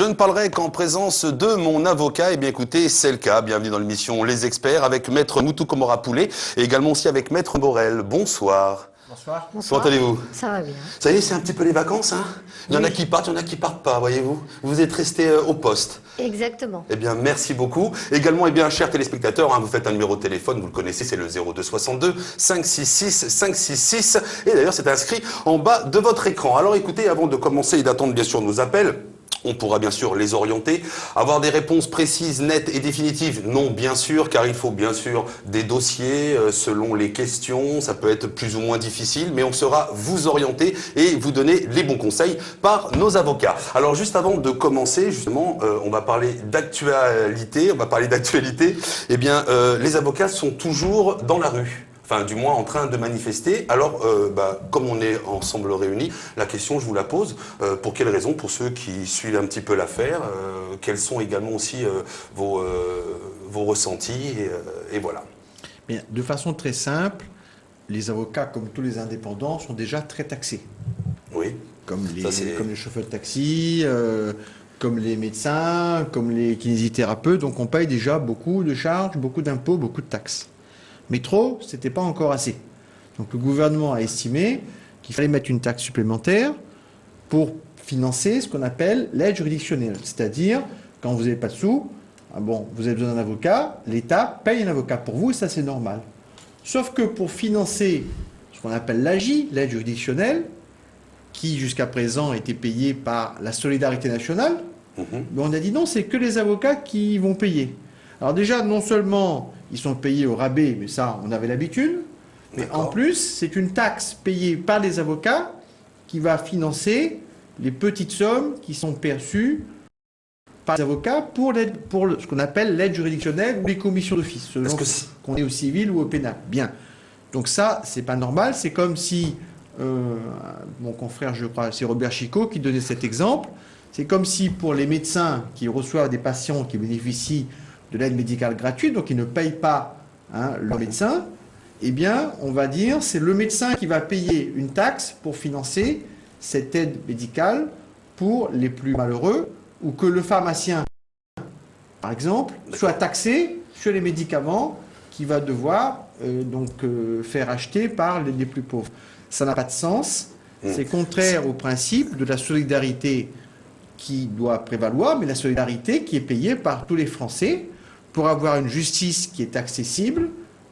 ne parlerai qu'en présence de mon avocat. Eh bien écoutez, c'est le cas. Bienvenue dans l'émission Les Experts avec Maître Moutou Komora-Poulet et également aussi avec Maître Morel. Bonsoir. Bonsoir. Comment allez-vous? Ça va bien. Ça y est, c'est un petit peu les vacances, hein? Il y en a qui partent, il y en a qui partent pas, voyez-vous. Vous êtes restés au poste. Exactement. Eh bien, merci beaucoup. Également, eh bien, chers téléspectateurs, hein, vous faites un numéro de téléphone, vous le connaissez, c'est le 0262 566 566. Et d'ailleurs, c'est inscrit en bas de votre écran. Alors écoutez, avant de commencer et d'attendre bien sûr nos appels, on pourra bien sûr les orienter, avoir des réponses précises, nettes et définitives. Non, bien sûr, car il faut bien sûr des dossiers selon les questions. Ça peut être plus ou moins difficile, mais on saura vous orienter et vous donner les bons conseils par nos avocats. Alors juste avant de commencer, justement, on va parler d'actualité. Eh bien, les avocats sont toujours dans la rue. Enfin, du moins en train de manifester. Alors, comme on est ensemble réunis, la question, je vous la pose. Pour quelles raisons? Pour ceux qui suivent un petit peu l'affaire, quels sont également aussi vos ressentis et voilà. Bien, de façon très simple, les avocats, comme tous les indépendants, sont déjà très taxés. Oui. Comme les chauffeurs de taxi, comme les médecins, comme les kinésithérapeutes. Donc on paye déjà beaucoup de charges, beaucoup d'impôts, beaucoup de taxes. Mais trop, ce n'était pas encore assez. Donc le gouvernement a estimé qu'il fallait mettre une taxe supplémentaire pour financer ce qu'on appelle l'aide juridictionnelle. C'est-à-dire, quand vous n'avez pas de sous, vous avez besoin d'un avocat, l'État paye un avocat pour vous et ça c'est normal. Sauf que pour financer ce qu'on appelle l'AJ, l'aide juridictionnelle, qui jusqu'à présent était payée par la solidarité nationale, on a dit non, c'est que les avocats qui vont payer. Alors déjà, non seulement ils sont payés au rabais, mais ça, on avait l'habitude, mais en plus, c'est une taxe payée par les avocats qui va financer les petites sommes qui sont perçues par les avocats pour ce qu'on appelle l'aide juridictionnelle ou les commissions d'office, selon qu'on est au civil ou au pénal. Bien. Donc ça, c'est pas normal. C'est comme si, mon confrère, je crois, c'est Robert Chicot qui donnait cet exemple, c'est comme si pour les médecins qui reçoivent des patients qui bénéficient de l'aide médicale gratuite, donc ils ne payent pas leur médecin, eh bien, on va dire, c'est le médecin qui va payer une taxe pour financer cette aide médicale pour les plus malheureux, ou que le pharmacien, par exemple, soit taxé sur les médicaments qu'il va devoir faire acheter par les plus pauvres. Ça n'a pas de sens, c'est contraire au principe de la solidarité qui doit prévaloir, mais la solidarité qui est payée par tous les Français, pour avoir une justice qui est accessible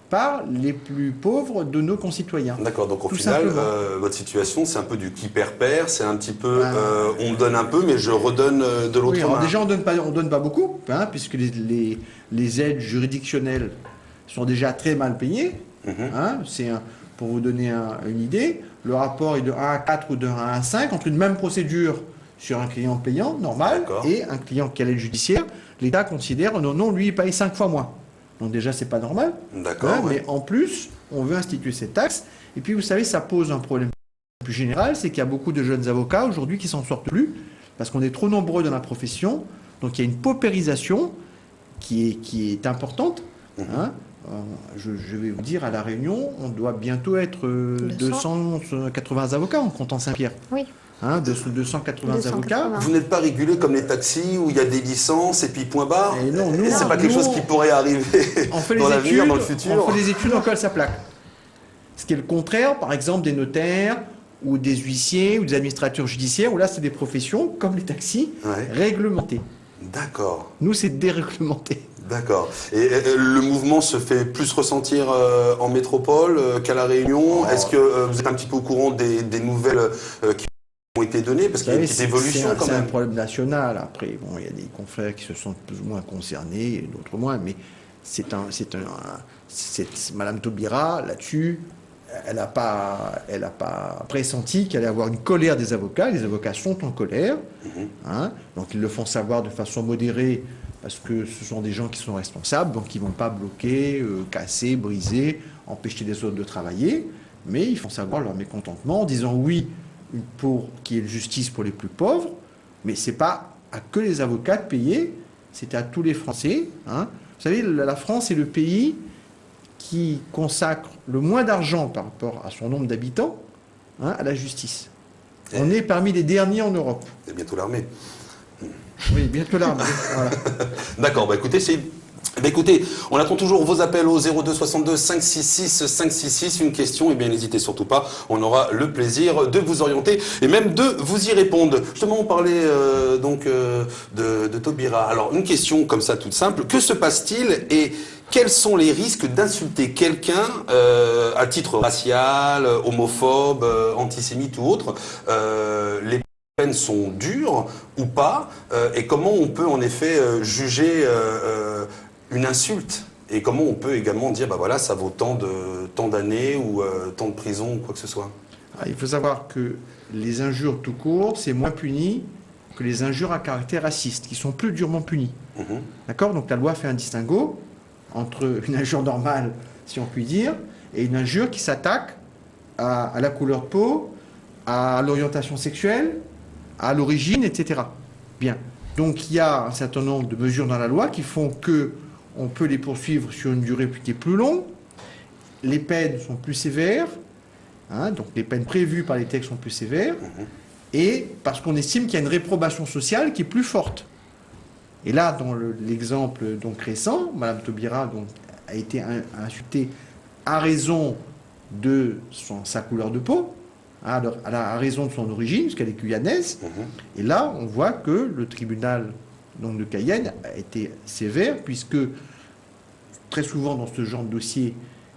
par les plus pauvres de nos concitoyens. D'accord, donc au final, votre situation, c'est un peu du qui perd, c'est un petit peu, on me donne un peu, mais je redonne de l'autre main. Déjà, on donne pas beaucoup, puisque les aides juridictionnelles sont déjà très mal payées. Pour vous donner une idée, le rapport est de 1 à 4 ou de 1 à 5, entre une même procédure sur un client payant, normal, et un client qui a l'aide judiciaire. L'État considère, non, lui, il paye 5 fois moins. Donc déjà, c'est pas normal. D'accord. Mais en plus, on veut instituer cette taxe. Et puis, vous savez, ça pose un problème plus général, c'est qu'il y a beaucoup de jeunes avocats aujourd'hui qui s'en sortent plus, parce qu'on est trop nombreux dans la profession. Donc il y a une paupérisation qui est importante. Je vais vous dire, à La Réunion, on doit bientôt être 280 avocats en comptant Saint-Pierre. Oui. 280 avocats. Vous n'êtes pas régulé comme les taxis où il y a des licences et puis point barre. Et non, nous, c'est pas quelque chose qui pourrait arriver dans l'avenir, dans le futur. On fait des études, on colle sa plaque. Ce qui est le contraire, par exemple, des notaires ou des huissiers ou des administrateurs judiciaires, où là, c'est des professions, comme les taxis, réglementées. D'accord. Nous, c'est déréglementé. D'accord. Et le mouvement se fait plus ressentir en métropole qu'à La Réunion. Est-ce que vous êtes un petit peu au courant des nouvelles qui ont été données, parce qu'il y a une petite évolution quand même. C'est un problème national. Après, il y a des confrères qui se sentent plus ou moins concernés, et d'autres moins, mais Madame Taubira, là-dessus, elle n'a pas pressenti qu'il allait y avoir une colère des avocats. Les avocats sont en colère, donc ils le font savoir de façon modérée, parce que ce sont des gens qui sont responsables, donc ils ne vont pas bloquer, casser, briser, empêcher les autres de travailler, mais ils font savoir leur mécontentement en disant oui, pour qu'il y ait une justice pour les plus pauvres, mais ce n'est pas à que les avocats de payer, c'est à tous les Français. Vous savez, la France est le pays qui consacre le moins d'argent par rapport à son nombre d'habitants à la justice. On est parmi les derniers en Europe. C'est bientôt l'armée. Oui, bientôt là. Voilà. D'accord, bah écoutez, écoutez, on attend toujours vos appels au 02 62 566 566. Une question, et bien n'hésitez surtout pas, on aura le plaisir de vous orienter et même de vous y répondre. Justement, on parlait de Taubira. Alors, une question comme ça toute simple, que se passe-t-il et quels sont les risques d'insulter quelqu'un à titre racial, homophobe, antisémite ou autre les peines sont dures ou pas et comment on peut en effet juger une insulte et comment on peut également dire bah voilà ça vaut tant d'années ou tant de prison ou quoi que ce soit. Il faut savoir que les injures tout court, c'est moins puni que les injures à caractère raciste, qui sont plus durement punies. D'accord? Donc la loi fait un distinguo entre une injure normale, si on peut dire, et une injure qui s'attaque à la couleur de peau, à l'orientation sexuelle, à l'origine, etc. Bien. Donc il y a un certain nombre de mesures dans la loi qui font que on peut les poursuivre sur une durée qui est plus longue. Les peines sont plus sévères, hein, donc les peines prévues par les textes sont plus sévères, et parce qu'on estime qu'il y a une réprobation sociale qui est plus forte. Et là, dans l'exemple donc récent, Mme Taubira donc, a été insultée à raison de sa couleur de peau, à raison de son origine, parce qu'elle est guyanaise. Et là, on voit que le tribunal donc, de Cayenne a été sévère, puisque très souvent dans ce genre de dossier,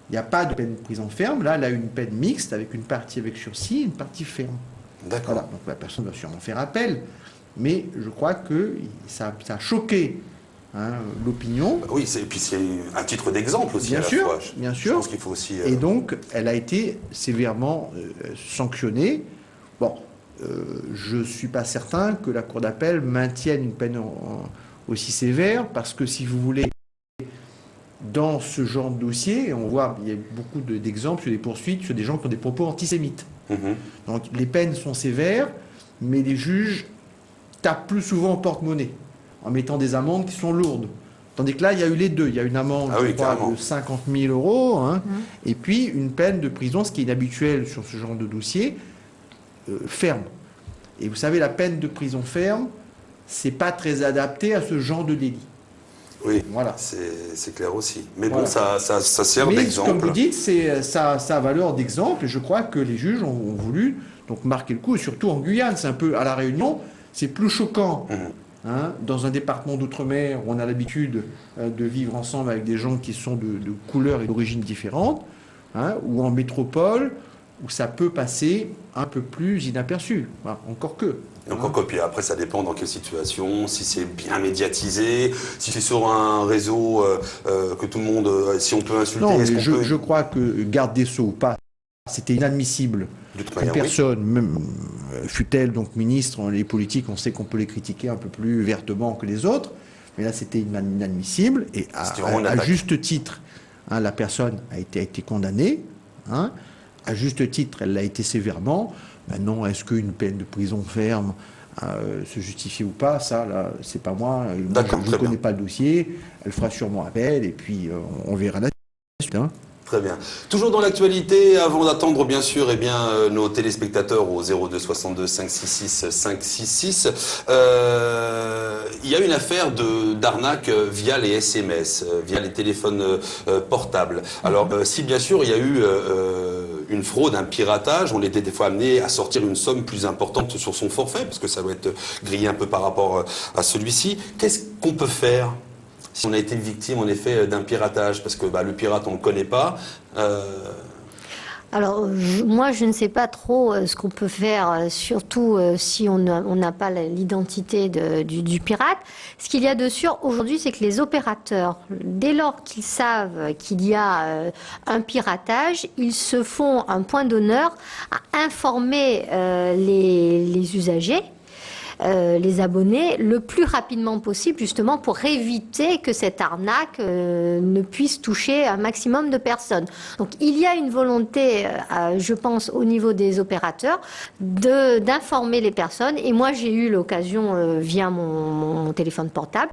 il n'y a pas de peine de prison ferme. Là, elle a une peine mixte, avec une partie avec sursis et une partie ferme. D'accord. Voilà. Donc la personne va sûrement faire appel. Mais je crois que ça a choqué l'opinion. Bah oui, et puis c'est un titre d'exemple aussi. Bien à sûr, la fois. bien Je sûr. pense qu'il faut aussi. Et donc, elle a été sévèrement sanctionnée. Bon, je ne suis pas certain que la Cour d'appel maintienne une peine aussi sévère, parce que si vous voulez, dans ce genre de dossier, on voit, il y a beaucoup d'exemples sur des poursuites, sur des gens qui ont des propos antisémites. Donc, les peines sont sévères, mais les juges tapent plus souvent au porte-monnaie, en mettant des amendes qui sont lourdes. Tandis que là, il y a eu les deux. Il y a une amende, je crois, de 50 000 euros, hein, et puis une peine de prison, ce qui est inhabituel sur ce genre de dossier, ferme. Et vous savez, la peine de prison ferme, c'est pas très adapté à ce genre de délit. Oui, voilà. C'est clair aussi. Mais voilà. bon, ça sert d'exemple. Comme vous dites, ça a valeur d'exemple, et je crois que les juges ont voulu donc marquer le coup, et surtout en Guyane, c'est un peu à La Réunion, c'est plus choquant. Hein, dans un département d'outre-mer où on a l'habitude de vivre ensemble avec des gens qui sont de couleurs et d'origines différentes, hein, ou en métropole, où ça peut passer un peu plus inaperçu. Enfin, encore que. Encore que, puis après ça dépend dans quelle situation, si c'est bien médiatisé, si c'est sur un réseau que tout le monde, si on peut insulter. Non, mais je crois que garde des Sceaux ou pas, c'était inadmissible. Une personne, même fut-elle donc ministre, les politiques, on sait qu'on peut les critiquer un peu plus vertement que les autres, mais là c'était inadmissible, et à juste titre, hein, la personne a été condamnée, hein, à juste titre, elle l'a été sévèrement. Maintenant, est-ce qu'une peine de prison ferme se justifie ou pas? Ça, là, c'est pas moi. Je ne connais pas le dossier. Elle fera sûrement appel, et puis on verra la suite. Hein. Très bien. Toujours dans l'actualité, avant d'attendre bien sûr nos téléspectateurs au 02 62 566 566, il y a une affaire d'arnaque via les SMS, via les téléphones portables. Alors si bien sûr il y a eu une fraude, un piratage, on était des fois amené à sortir une somme plus importante sur son forfait, parce que ça doit être grillé un peu par rapport à celui-ci. Qu'est-ce qu'on peut faire si on a été victime, en effet, d'un piratage? Parce que le pirate, on ne le connaît pas. Alors, moi, je ne sais pas trop ce qu'on peut faire, surtout si on n'a pas l'identité du pirate. Ce qu'il y a de sûr aujourd'hui, c'est que les opérateurs, dès lors qu'ils savent qu'il y a un piratage, ils se font un point d'honneur à informer les usagers, les abonnés, le plus rapidement possible, justement pour éviter que cette arnaque ne puisse toucher un maximum de personnes. Donc il y a une volonté, je pense, au niveau des opérateurs, d'informer les personnes. Et moi, j'ai eu l'occasion, via mon téléphone portable,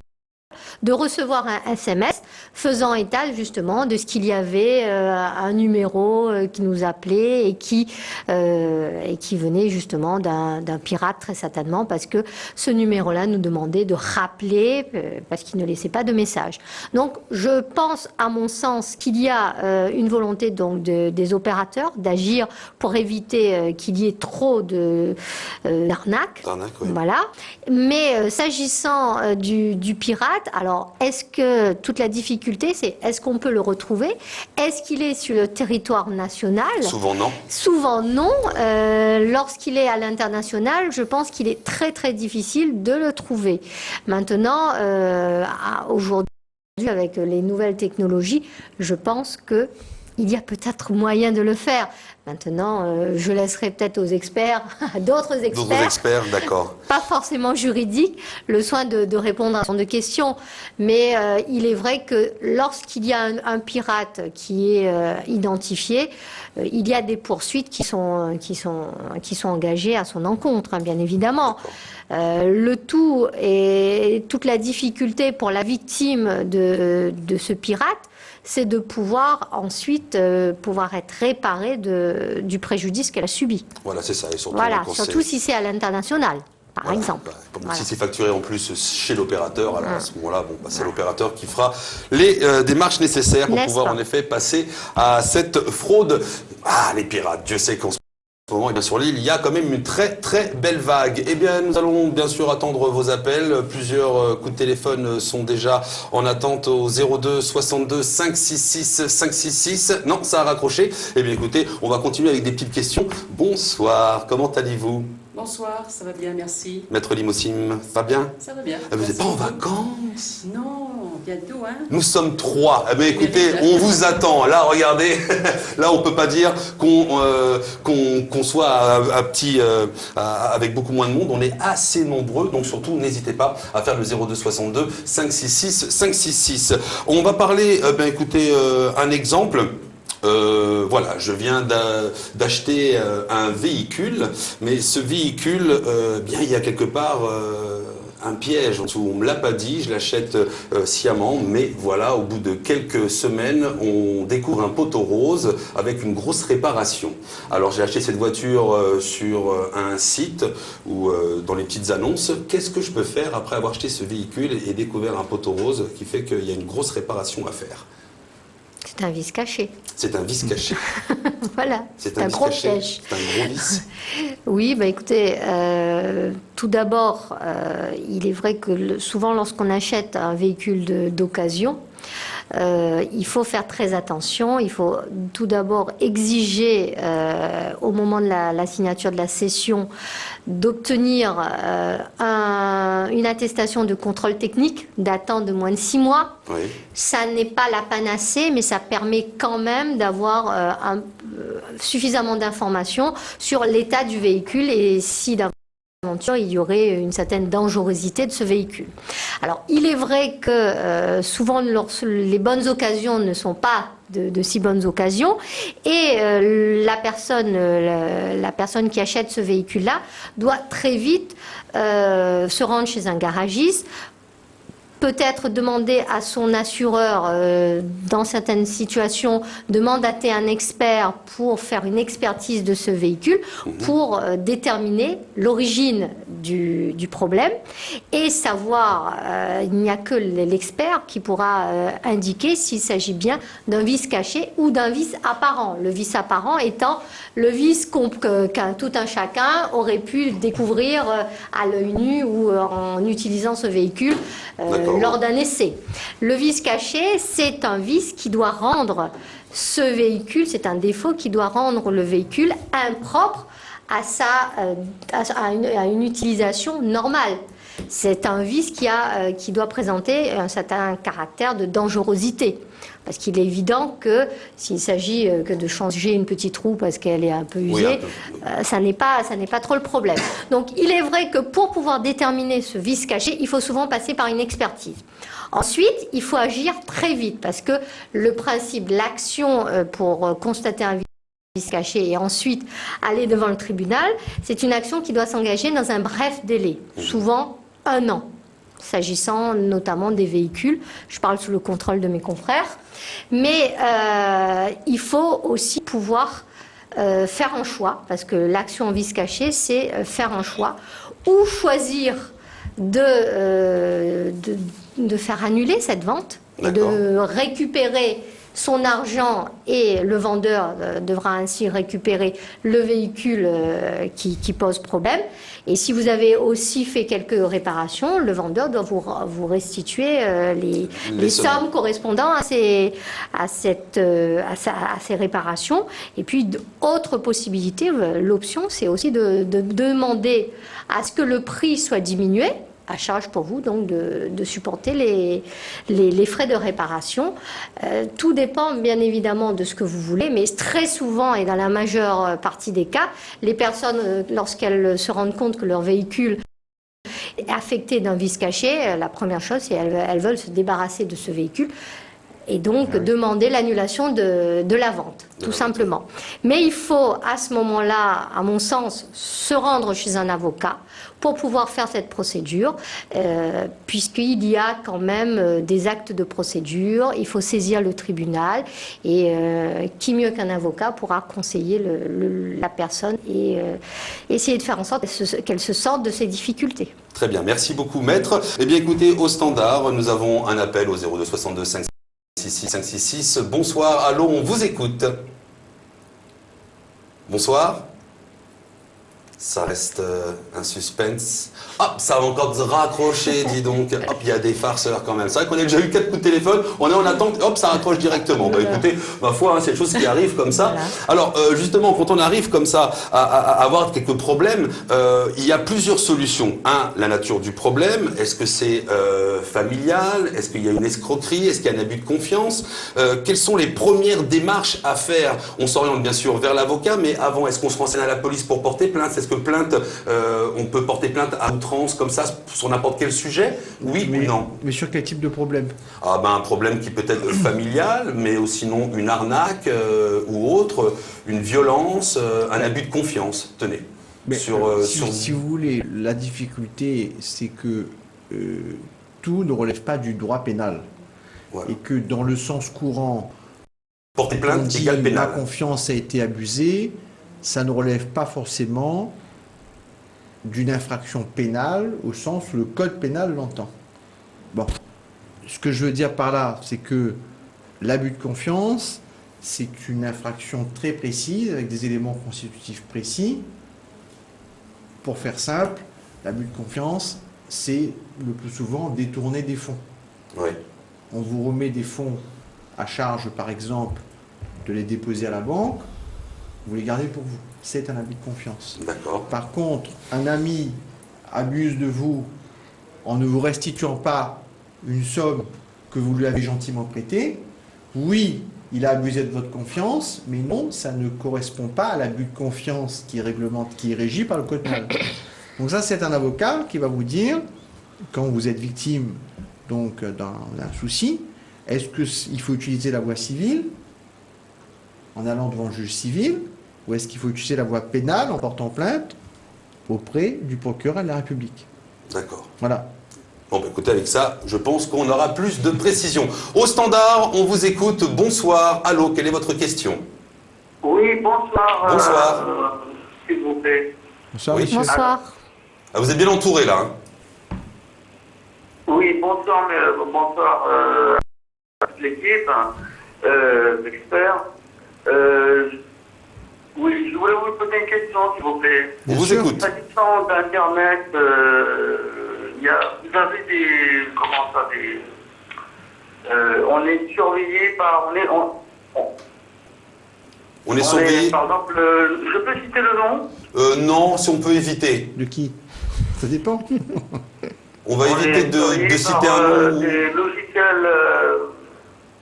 de recevoir un SMS faisant état justement de ce qu'il y avait un numéro qui nous appelait et qui venait justement d'un pirate très certainement, parce que ce numéro-là nous demandait de rappeler parce qu'il ne laissait pas de message. Donc je pense, à mon sens, qu'il y a une volonté donc des opérateurs d'agir pour éviter qu'il y ait trop d'arnaques. Oui. Voilà. Mais s'agissant du pirate, alors est-ce que toute la difficulté, c'est est-ce qu'on peut le retrouver? Est-ce qu'il est sur le territoire national? Souvent non. Souvent non. Lorsqu'il est à l'international, je pense qu'il est très très difficile de le trouver. Maintenant, aujourd'hui, avec les nouvelles technologies, je pense que il y a peut-être moyen de le faire. Maintenant, je laisserai peut-être aux experts, à d'autres experts, d'accord. Pas forcément juridiques, le soin de répondre à ce genre de questions. Mais il est vrai que lorsqu'il y a un pirate qui est identifié, il y a des poursuites qui sont engagées à son encontre, hein, bien évidemment. Le tout et toute la difficulté pour la victime de ce pirate, c'est de pouvoir ensuite pouvoir être réparée du préjudice qu'elle a subi. Voilà, c'est ça. Et surtout, voilà, surtout si c'est à l'international, par exemple. Voilà. Si c'est facturé en plus chez l'opérateur, alors à ce moment-là, c'est l'opérateur qui fera les démarches nécessaires pour pouvoir en effet passer à cette fraude. Ah, les pirates, Dieu sait qu'en ce moment, et bien sur l'île, il y a quand même une très très belle vague. Eh bien, nous allons bien sûr attendre vos appels. Plusieurs coups de téléphone sont déjà en attente au 02 62 566 566. Non, ça a raccroché. Eh bien, écoutez, on va continuer avec des petites questions. Bonsoir, comment allez-vous? Bonsoir, ça va bien, merci. Maître Limousim, ça va bien? Ça va bien. Vous n'êtes pas en vacances? Non, bientôt, hein. Nous sommes 3. Eh bien, écoutez, on vous attend. Là, regardez, là, on peut pas dire qu'on soit avec beaucoup moins de monde. On est assez nombreux, donc surtout, n'hésitez pas à faire le 02 62 566 566. On va parler, écoutez, un exemple. Voilà, je viens d'acheter un véhicule, mais ce véhicule, bien, il y a quelque part un piège en dessous. On me l'a pas dit, je l'achète sciemment, mais voilà, au bout de quelques semaines, on découvre un poteau rose avec une grosse réparation. Alors j'ai acheté cette voiture sur un site ou dans les petites annonces. Qu'est-ce que je peux faire après avoir acheté ce véhicule et découvert un poteau rose qui fait qu'il y a une grosse réparation à faire? C'est un vice caché. C'est un vice caché. Voilà, c'est un gros piège. C'est un gros vice. Oui, écoutez, tout d'abord, il est vrai que souvent lorsqu'on achète un véhicule d'occasion, il faut faire très attention. Il faut tout d'abord exiger au moment de la signature de la cession d'obtenir une attestation de contrôle technique datant de moins de 6 mois. Oui. Ça n'est pas la panacée, mais ça permet quand même d'avoir suffisamment d'informations sur l'état du véhicule et si il y aurait une certaine dangerosité de ce véhicule. Alors, il est vrai que souvent les bonnes occasions ne sont pas de si bonnes occasions et la personne qui achète ce véhicule-là doit très vite se rendre chez un garagiste, peut-être demander à son assureur, dans certaines situations, de mandater un expert pour faire une expertise de ce véhicule, pour déterminer l'origine du problème et savoir, il n'y a que l'expert qui pourra indiquer s'il s'agit bien d'un vice caché ou d'un vice apparent. Le vice apparent étant le vice qu'un tout un chacun aurait pu découvrir à l'œil nu ou en utilisant ce véhicule lors d'un essai. Le vice caché, c'est un vice qui doit rendre ce véhicule, c'est un défaut qui doit rendre le véhicule impropre à une utilisation normale. C'est un vice qui doit présenter un certain caractère de dangerosité. Parce qu'il est évident que s'il s'agit que de changer une petite roue parce qu'elle est un peu usée, ça n'est pas trop le problème. Donc il est vrai que pour pouvoir déterminer ce vice caché, il faut souvent passer par une expertise. Ensuite, il faut agir très vite parce que le principe, l'action pour constater un vice caché et ensuite aller devant le tribunal, c'est une action qui doit s'engager dans un bref délai, souvent 1 an. s'agissant notamment des véhicules. Je parle sous le contrôle de mes confrères. Mais il faut aussi pouvoir faire un choix, parce que l'action en vice caché, c'est faire un choix, ou choisir de faire annuler cette vente, et de récupérer son argent, et le vendeur devra ainsi récupérer le véhicule qui pose problème. Et si vous avez aussi fait quelques réparations, le vendeur doit vous restituer les sommes correspondant à ces réparations. Et puis, autre possibilité, l'option, c'est aussi de demander à ce que le prix soit diminué, à charge pour vous donc de supporter les frais de réparation. Tout dépend bien évidemment de ce que vous voulez, mais très souvent et dans la majeure partie des cas, les personnes, lorsqu'elles se rendent compte que leur véhicule est affecté d'un vice caché, la première chose, c'est qu'elles veulent se débarrasser de ce véhicule et donc demander l'annulation de la vente, tout simplement. Mais il faut à ce moment-là, à mon sens, se rendre chez un avocat pour pouvoir faire cette procédure, puisqu'il y a quand même des actes de procédure, il faut saisir le tribunal, et qui mieux qu'un avocat pourra conseiller la personne et essayer de faire en sorte qu'elle se sorte de ses difficultés. Très bien, merci beaucoup maître. Eh bien écoutez, au standard, nous avons un appel au 02 62 566 566. Bonsoir, allô, on vous écoute. Bonsoir. Ça reste un suspense. Hop, ça va encore se raccrocher, dis donc. Hop, il y a des farceurs quand même. C'est vrai qu'on a déjà eu 4 coups de téléphone, on est en attente, hop, ça raccroche directement. Bah écoutez, ma foi, hein, c'est des choses qui arrivent comme ça. Voilà. Alors, justement, quand on arrive comme ça à avoir quelques problèmes, il y a plusieurs solutions. Un, la nature du problème. Est-ce que c'est familial? Est-ce qu'il y a une escroquerie? Est-ce qu'il y a un abus de confiance? Quelles sont les premières démarches à faire? On s'oriente bien sûr vers l'avocat, mais avant, est-ce qu'on se renseigne à la police pour porter plainte? Est-ce que plainte, on peut porter plainte à outrance comme ça sur n'importe quel sujet? Oui ou non? Mais sur quel type de problème? Ah ben un problème qui peut être familial, mais sinon une arnaque ou autre, une violence, un abus de confiance. Tenez. Mais, si vous voulez, la difficulté, c'est que tout ne relève pas du droit pénal. Voilà. Et que dans le sens courant, Porter plainte on dit égale pénal. la confiance a été abusée, ça ne relève pas forcément d'une infraction pénale au sens où le code pénal l'entend. Bon, ce que je veux dire par là, c'est que l'abus de confiance, c'est une infraction très précise, avec des éléments constitutifs précis. Pour faire simple, l'abus de confiance, c'est le plus souvent détourner des fonds. Oui. On vous remet des fonds à charge, par exemple, de les déposer à la banque, vous les gardez pour vous. C'est un abus de confiance. D'accord. Par contre, un ami abuse de vous en ne vous restituant pas une somme que vous lui avez gentiment prêtée. Oui, il a abusé de votre confiance, mais non, ça ne correspond pas à l'abus de confiance qui est régi par le code pénal. Donc ça, c'est un avocat qui va vous dire, quand vous êtes victime donc d'un souci, est-ce qu'il faut utiliser la voie civile en allant devant le juge civil, ou est-ce qu'il faut utiliser la voie pénale en portant plainte auprès du procureur de la République? D'accord. Voilà. Bon, bah, écoutez, avec ça, je pense qu'on aura plus de précision. Au standard, on vous écoute. Bonsoir. Allô, quelle est votre question? Oui, bonsoir. Bonsoir. S'il vous plaît. Bonsoir, Oui. monsieur. Bonsoir. Ah, vous êtes bien entouré là. Hein? Oui, bonsoir, bonsoir à toute l'équipe d'experts. Oui, je voulais vous poser une question, s'il vous plaît. On vous sûr. écoute. S'agissant d'Internet, vous avez des... Comment ça, des... on est surveillé par... On est surveillé. Par exemple, je peux citer le nom? Non, si on peut éviter. De qui? Ça dépend. On va On éviter est surveillé de citer par, un nom. des logiciels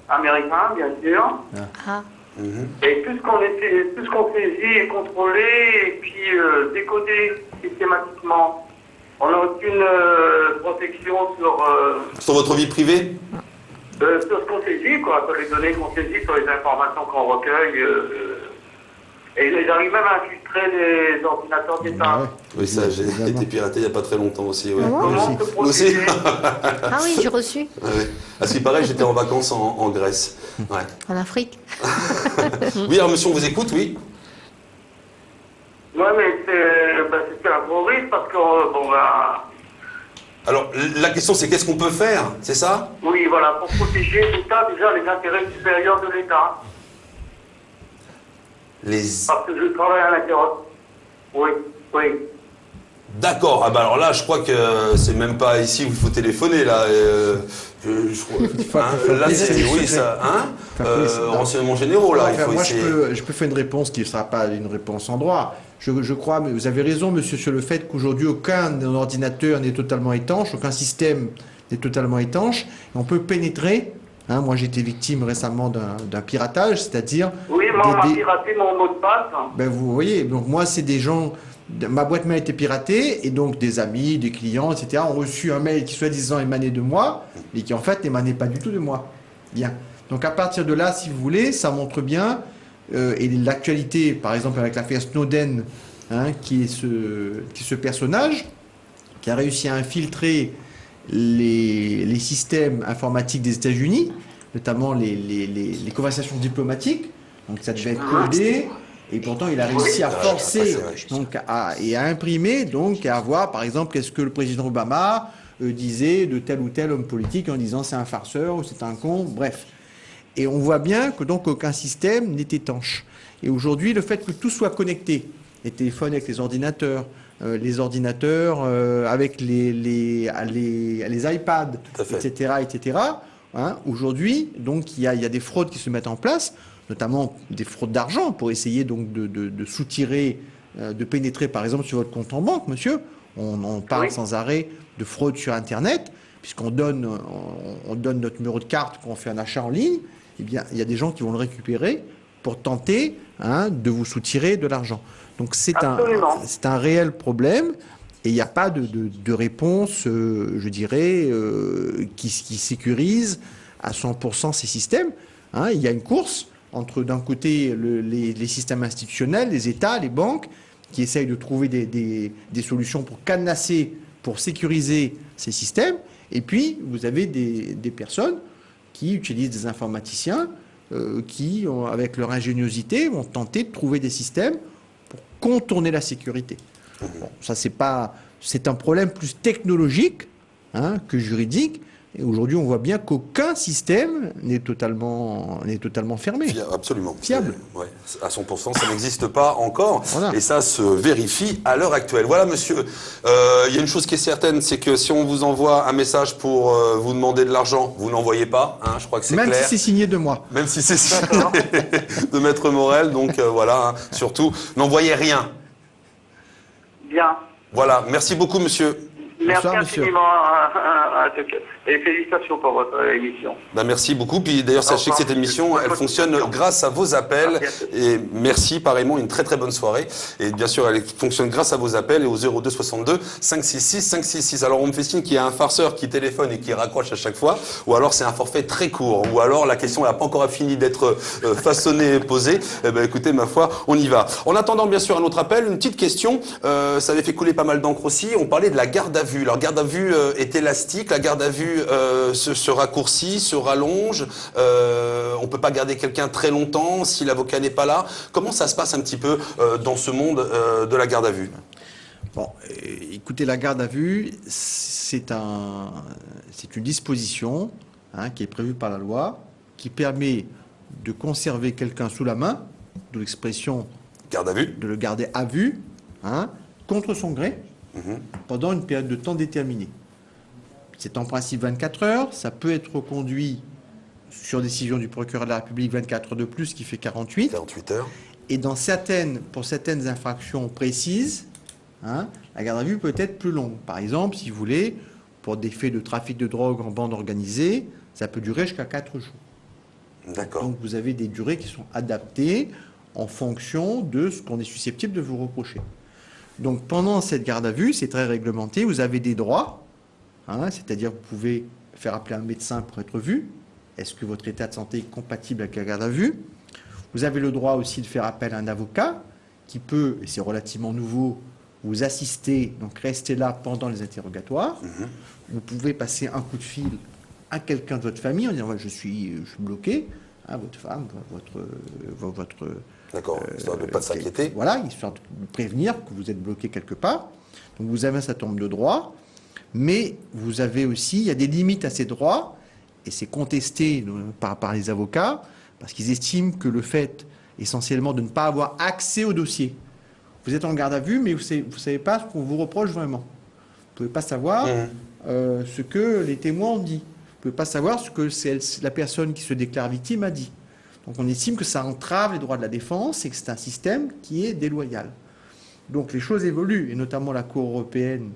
américains, bien sûr. Ah. Mhm. Et tout ce qu'on saisit est contrôlé et puis décodé systématiquement. On n'a aucune protection Sur votre vie privée? sur ce qu'on saisit, quoi, sur les données qu'on saisit, sur les informations qu'on recueille. Et ils arrivent même à infiltrer les ordinateurs d'État. Ouais. Oui, ça, j'ai Évidemment. été piraté il n'y a pas très longtemps aussi. Ouais. Ah bon Comment aussi. se Moi aussi. protéger? Ah oui, j'ai reçu. Ouais. À ce qui paraît, j'étais en vacances en Grèce. Ouais. En Afrique. Oui, alors monsieur, on vous écoute, oui. Ouais, mais c'est un gros risque parce que, bon, ben, Alors, la question, c'est qu'est-ce qu'on peut faire, c'est ça? oui, voilà, pour protéger l'État, déjà les intérêts supérieurs de l'État. Les... Parce que je travaille à l'intérieur. Oui, oui. D'accord, ah bah alors là, je crois que c'est même pas ici où il faut téléphoner, là. Là, c'est, oui, ça, hein, renseignements généraux, là, il faut moi, essayer. je peux faire une réponse qui ne sera pas une réponse en droit. Je crois, mais vous avez raison, monsieur, sur le fait qu'aujourd'hui, aucun ordinateur n'est totalement étanche, aucun système n'est totalement étanche. Et on peut pénétrer. Hein, moi, j'ai été victime récemment d'un piratage, c'est-à-dire... Oui, moi, on m'a piraté mon mot de passe. Ben, vous voyez, donc moi, c'est des gens... Ma boîte mail a été piratée, et donc des amis, des clients, etc. ont reçu un mail qui soi-disant émanait de moi, mais qui en fait n'émanait pas du tout de moi. Bien. Donc à partir de là, si vous voulez, ça montre bien, et l'actualité, par exemple avec l'affaire Snowden, hein, qui est ce personnage, qui a réussi à infiltrer les systèmes informatiques des États-Unis, notamment les conversations diplomatiques, donc ça devait être codé. Et pourtant, il a réussi à forcer donc, à imprimer, donc à voir, par exemple, qu'est-ce que le président Obama disait de tel ou tel homme politique en disant c'est un farceur ou c'est un con, bref. Et on voit bien que donc aucun système n'est étanche. Et aujourd'hui, le fait que tout soit connecté, les téléphones avec les ordinateurs avec les iPads, etc. Hein, aujourd'hui, donc il y a des fraudes qui se mettent en place, notamment des fraudes d'argent pour essayer donc de soutirer, de pénétrer par exemple sur votre compte en banque, monsieur. On parle sans arrêt de fraude sur Internet, puisqu'on donne notre numéro de carte quand on fait un achat en ligne. Eh bien, il y a des gens qui vont le récupérer pour tenter de vous soutirer de l'argent. Donc c'est un réel problème. Et il n'y a pas de réponse, je dirais, qui sécurise à 100% ces systèmes. Hein, il y a une course entre, d'un côté, les systèmes institutionnels, les États, les banques, qui essayent de trouver des solutions pour cadenasser, pour sécuriser ces systèmes. Et puis, vous avez des personnes qui utilisent des informaticiens qui, avec leur ingéniosité, vont tenter de trouver des systèmes pour contourner la sécurité. Bon, ça, c'est un problème plus technologique que juridique. Et aujourd'hui, on voit bien qu'aucun système n'est totalement fermé. Absolument. Fiable. Ouais, à 100%, ça n'existe pas encore. Voilà. Et ça se vérifie à l'heure actuelle. Voilà, monsieur. Il y a une chose qui est certaine, c'est que si on vous envoie un message pour vous demander de l'argent, vous n'envoyez pas. Hein, je crois que c'est clair. Même si c'est signé de moi. Même si c'est signé de Maître Morel. Donc voilà, surtout, n'envoyez rien. Bien. Voilà. Merci beaucoup, monsieur. Merci Bonsoir, monsieur. infiniment et félicitations pour votre émission. Ben, merci beaucoup. Puis d'ailleurs, sachez que cette émission, elle fonctionne grâce à vos appels. Et merci, pareillement, une très très bonne soirée. Et bien sûr, elle fonctionne grâce à vos appels et au 02 62 566 566. Alors, on me fait signe qu'il y a un farceur qui téléphone et qui raccroche à chaque fois. Ou alors, c'est un forfait très court. Ou alors, la question n'a pas encore fini d'être façonnée et posée. Eh ben, écoutez, ma foi, on y va. En attendant, bien sûr, un autre appel, une petite question. Ça avait fait couler pas mal d'encre aussi. On parlait de la garde à vue. Alors, garde à vue est élastique. La garde à vue se raccourcit, se rallonge. On ne peut pas garder quelqu'un très longtemps si l'avocat n'est pas là. Comment ça se passe un petit peu dans ce monde de la garde à vue? Bon, écoutez, la garde à vue, c'est une disposition qui est prévue par la loi, qui permet de conserver quelqu'un sous la main, d'où l'expression garde à vue, de le garder à vue, contre son gré, pendant une période de temps déterminée. C'est en principe 24 heures, ça peut être reconduit sur décision du procureur de la République 24 heures de plus, qui fait 48. 48 heures. Et pour certaines infractions précises, la garde à vue peut être plus longue. Par exemple, si vous voulez, pour des faits de trafic de drogue en bande organisée, ça peut durer jusqu'à 4 jours. D'accord. Donc vous avez des durées qui sont adaptées en fonction de ce qu'on est susceptible de vous reprocher. Donc pendant cette garde à vue, c'est très réglementé, vous avez des droits, c'est-à-dire que vous pouvez faire appeler un médecin pour être vu. Est-ce que votre état de santé est compatible avec la garde à vue? Vous avez le droit aussi de faire appel à un avocat. qui peut, et c'est relativement nouveau, vous assister, donc rester là pendant les interrogatoires. Vous pouvez passer un coup de fil à quelqu'un de votre famille en disant ouais, je suis bloqué, hein, votre femme, votre D'accord, histoire de ne pas s'inquiéter. voilà, histoire de vous prévenir que vous êtes bloqué quelque part. Donc vous avez un certain nombre de droits, mais vous avez aussi, il y a des limites à ces droits, et c'est contesté par les avocats, parce qu'ils estiment que le fait essentiellement de ne pas avoir accès au dossier, vous êtes en garde à vue, mais vous ne savez pas ce qu'on vous reproche vraiment. Vous ne pouvez pas savoir ce que les témoins ont dit. Vous ne pouvez pas savoir ce que la personne qui se déclare victime a dit. Donc on estime que ça entrave les droits de la défense et que c'est un système qui est déloyal. Donc les choses évoluent, et notamment la Cour européenne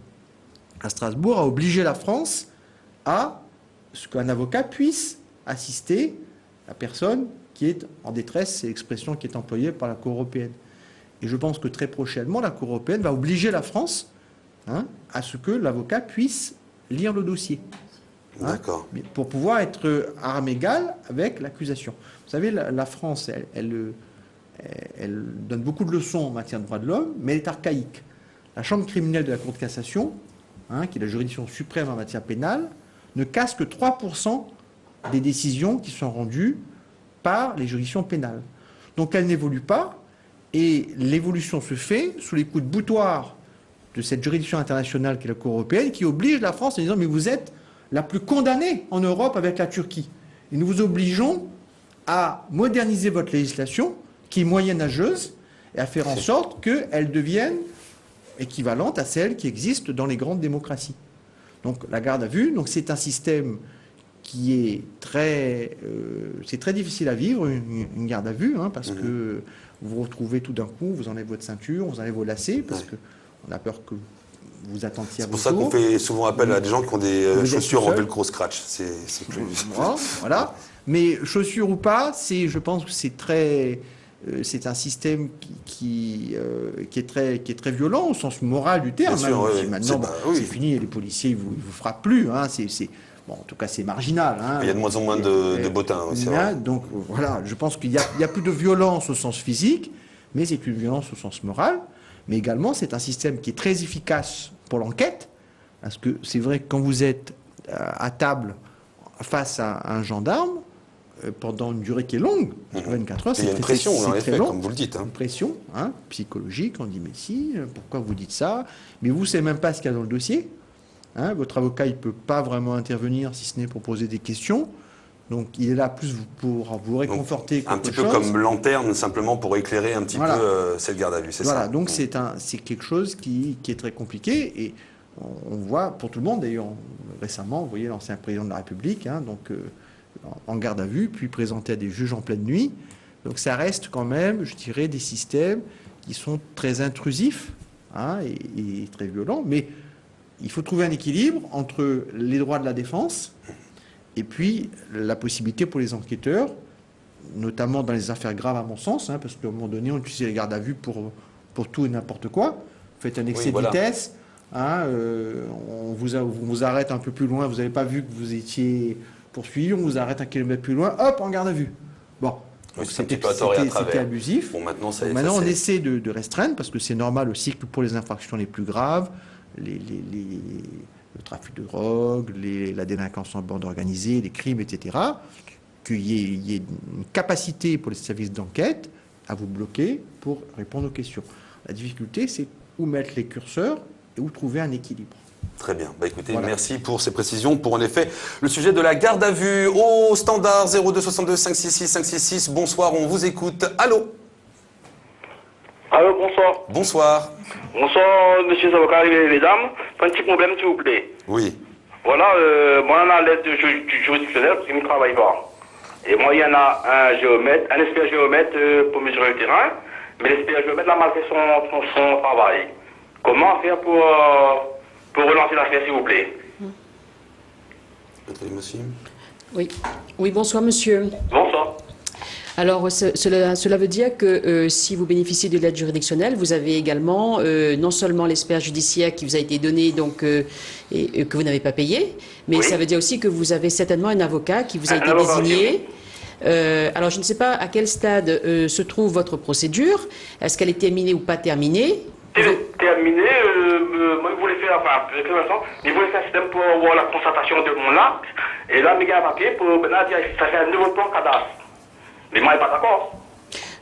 à Strasbourg a obligé la France à ce qu'un avocat puisse assister la personne qui est en détresse, c'est l'expression qui est employée par la Cour européenne. Et je pense que très prochainement, la Cour européenne va obliger la France à ce que l'avocat puisse lire le dossier. D'accord. Pour pouvoir être à armes égales avec l'accusation. Vous savez, la France, elle donne beaucoup de leçons en matière de droits de l'homme, mais elle est archaïque. La Chambre criminelle de la Cour de cassation, qui est la juridiction suprême en matière pénale, ne casse que 3% des décisions qui sont rendues par les juridictions pénales. Donc elle n'évolue pas, et l'évolution se fait sous les coups de boutoir de cette juridiction internationale qui est la Cour européenne, qui oblige la France en disant « mais vous êtes la plus condamnée en Europe avec la Turquie. Et nous vous obligeons à moderniser votre législation, qui est moyenâgeuse, et à faire en sorte qu'elle devienne équivalente à celle qui existe dans les grandes démocraties. » Donc la garde à vue, c'est un système qui est c'est très difficile à vivre, une garde à vue, parce que vous vous retrouvez tout d'un coup, vous enlevez votre ceinture, vous enlevez vos lacets, parce qu'on a peur que vous attendiez à C'est vos pour ça qu'on tours. fait souvent appel à des gens qui ont des chaussures en velcro scratch. C'est plus... Voilà. Mais chaussures ou pas, je pense que c'est un système qui est très violent au sens moral du terme. Bien sûr, Maintenant, c'est fini, les policiers ne vous frappent plus. Bon, en tout cas, c'est marginal. Il y a de moins en moins de bottins. Oui, c'est vrai. Donc voilà, je pense qu'il n'y a plus de violence au sens physique, mais c'est une violence au sens moral. Mais également, c'est un système qui est très efficace pour l'enquête, parce que c'est vrai que quand vous êtes à table face à un gendarme, pendant une durée qui est longue, 24 heures, il y a une pression, en effet, comme vous le dites. Une pression psychologique, on dit mais si, pourquoi vous dites ça? Mais vous ne savez même pas ce qu'il y a dans le dossier. Votre avocat, il ne peut pas vraiment intervenir, si ce n'est pour poser des questions. Donc il est là plus pour vous réconforter. Un petit peu comme lanterne, simplement pour éclairer un petit peu cette garde à vue, c'est ça. Donc c'est quelque chose qui est très compliqué, et on voit pour tout le monde. D'ailleurs, récemment, vous voyez l'ancien président de la République, en garde à vue, puis présenté à des juges en pleine nuit. Donc ça reste quand même, je dirais, des systèmes qui sont très intrusifs et très violents, mais il faut trouver un équilibre entre les droits de la défense et puis la possibilité pour les enquêteurs, notamment dans les affaires graves à mon sens, parce qu'à un moment donné, on utilise les gardes à vue pour tout et n'importe quoi. Vous faites un excès de vitesse, on vous arrête un peu plus loin, vous n'avez pas vu que vous étiez poursuivi, on vous arrête 1 kilomètre plus loin, hop, en garde à vue. Bon, c'était abusif. Bon, maintenant, on essaie de restreindre, parce que c'est normal aussi que pour les infractions les plus graves, le trafic de drogue, la délinquance en bande organisée, les crimes, etc., qu'il y ait une capacité pour les services d'enquête à vous bloquer pour répondre aux questions. La difficulté, c'est où mettre les curseurs et où trouver un équilibre. Très bien. Écoutez, merci pour ces précisions. Pour en effet, le sujet de la garde à vue au standard 02 62 566 566. Bonsoir, on vous écoute. Allô? Allô, bonsoir. Bonsoir. Bonsoir, monsieur les avocats et les dames. Un petit problème, s'il vous plaît. Oui. Voilà, moi, on a l'aide du juridictionnel parce qu'il ne travaille pas. Et moi, il y en a un expert géomètre pour mesurer le terrain, mais l'expert géomètre a mal fait son travail. Comment faire pour relancer l'affaire, s'il vous plaît? Oui, bonsoir, monsieur. Bonsoir. Alors, cela veut dire que si vous bénéficiez de l'aide juridictionnelle, vous avez également non seulement l'expert judiciaire qui vous a été donné et que vous n'avez pas payé, mais ça veut dire aussi que vous avez certainement un avocat qui vous a été désigné Alors, je ne sais pas à quel stade se trouve votre procédure. Est-ce qu'elle est terminée ou pas terminée? Terminé, moi, je voulais faire, enfin, je voulais faire un système pour voir la constatation de mon acte. Et là, il y a un papier pour maintenant dire ça fait un nouveau plan cadastre. Mais moi, je ne suis pas d'accord.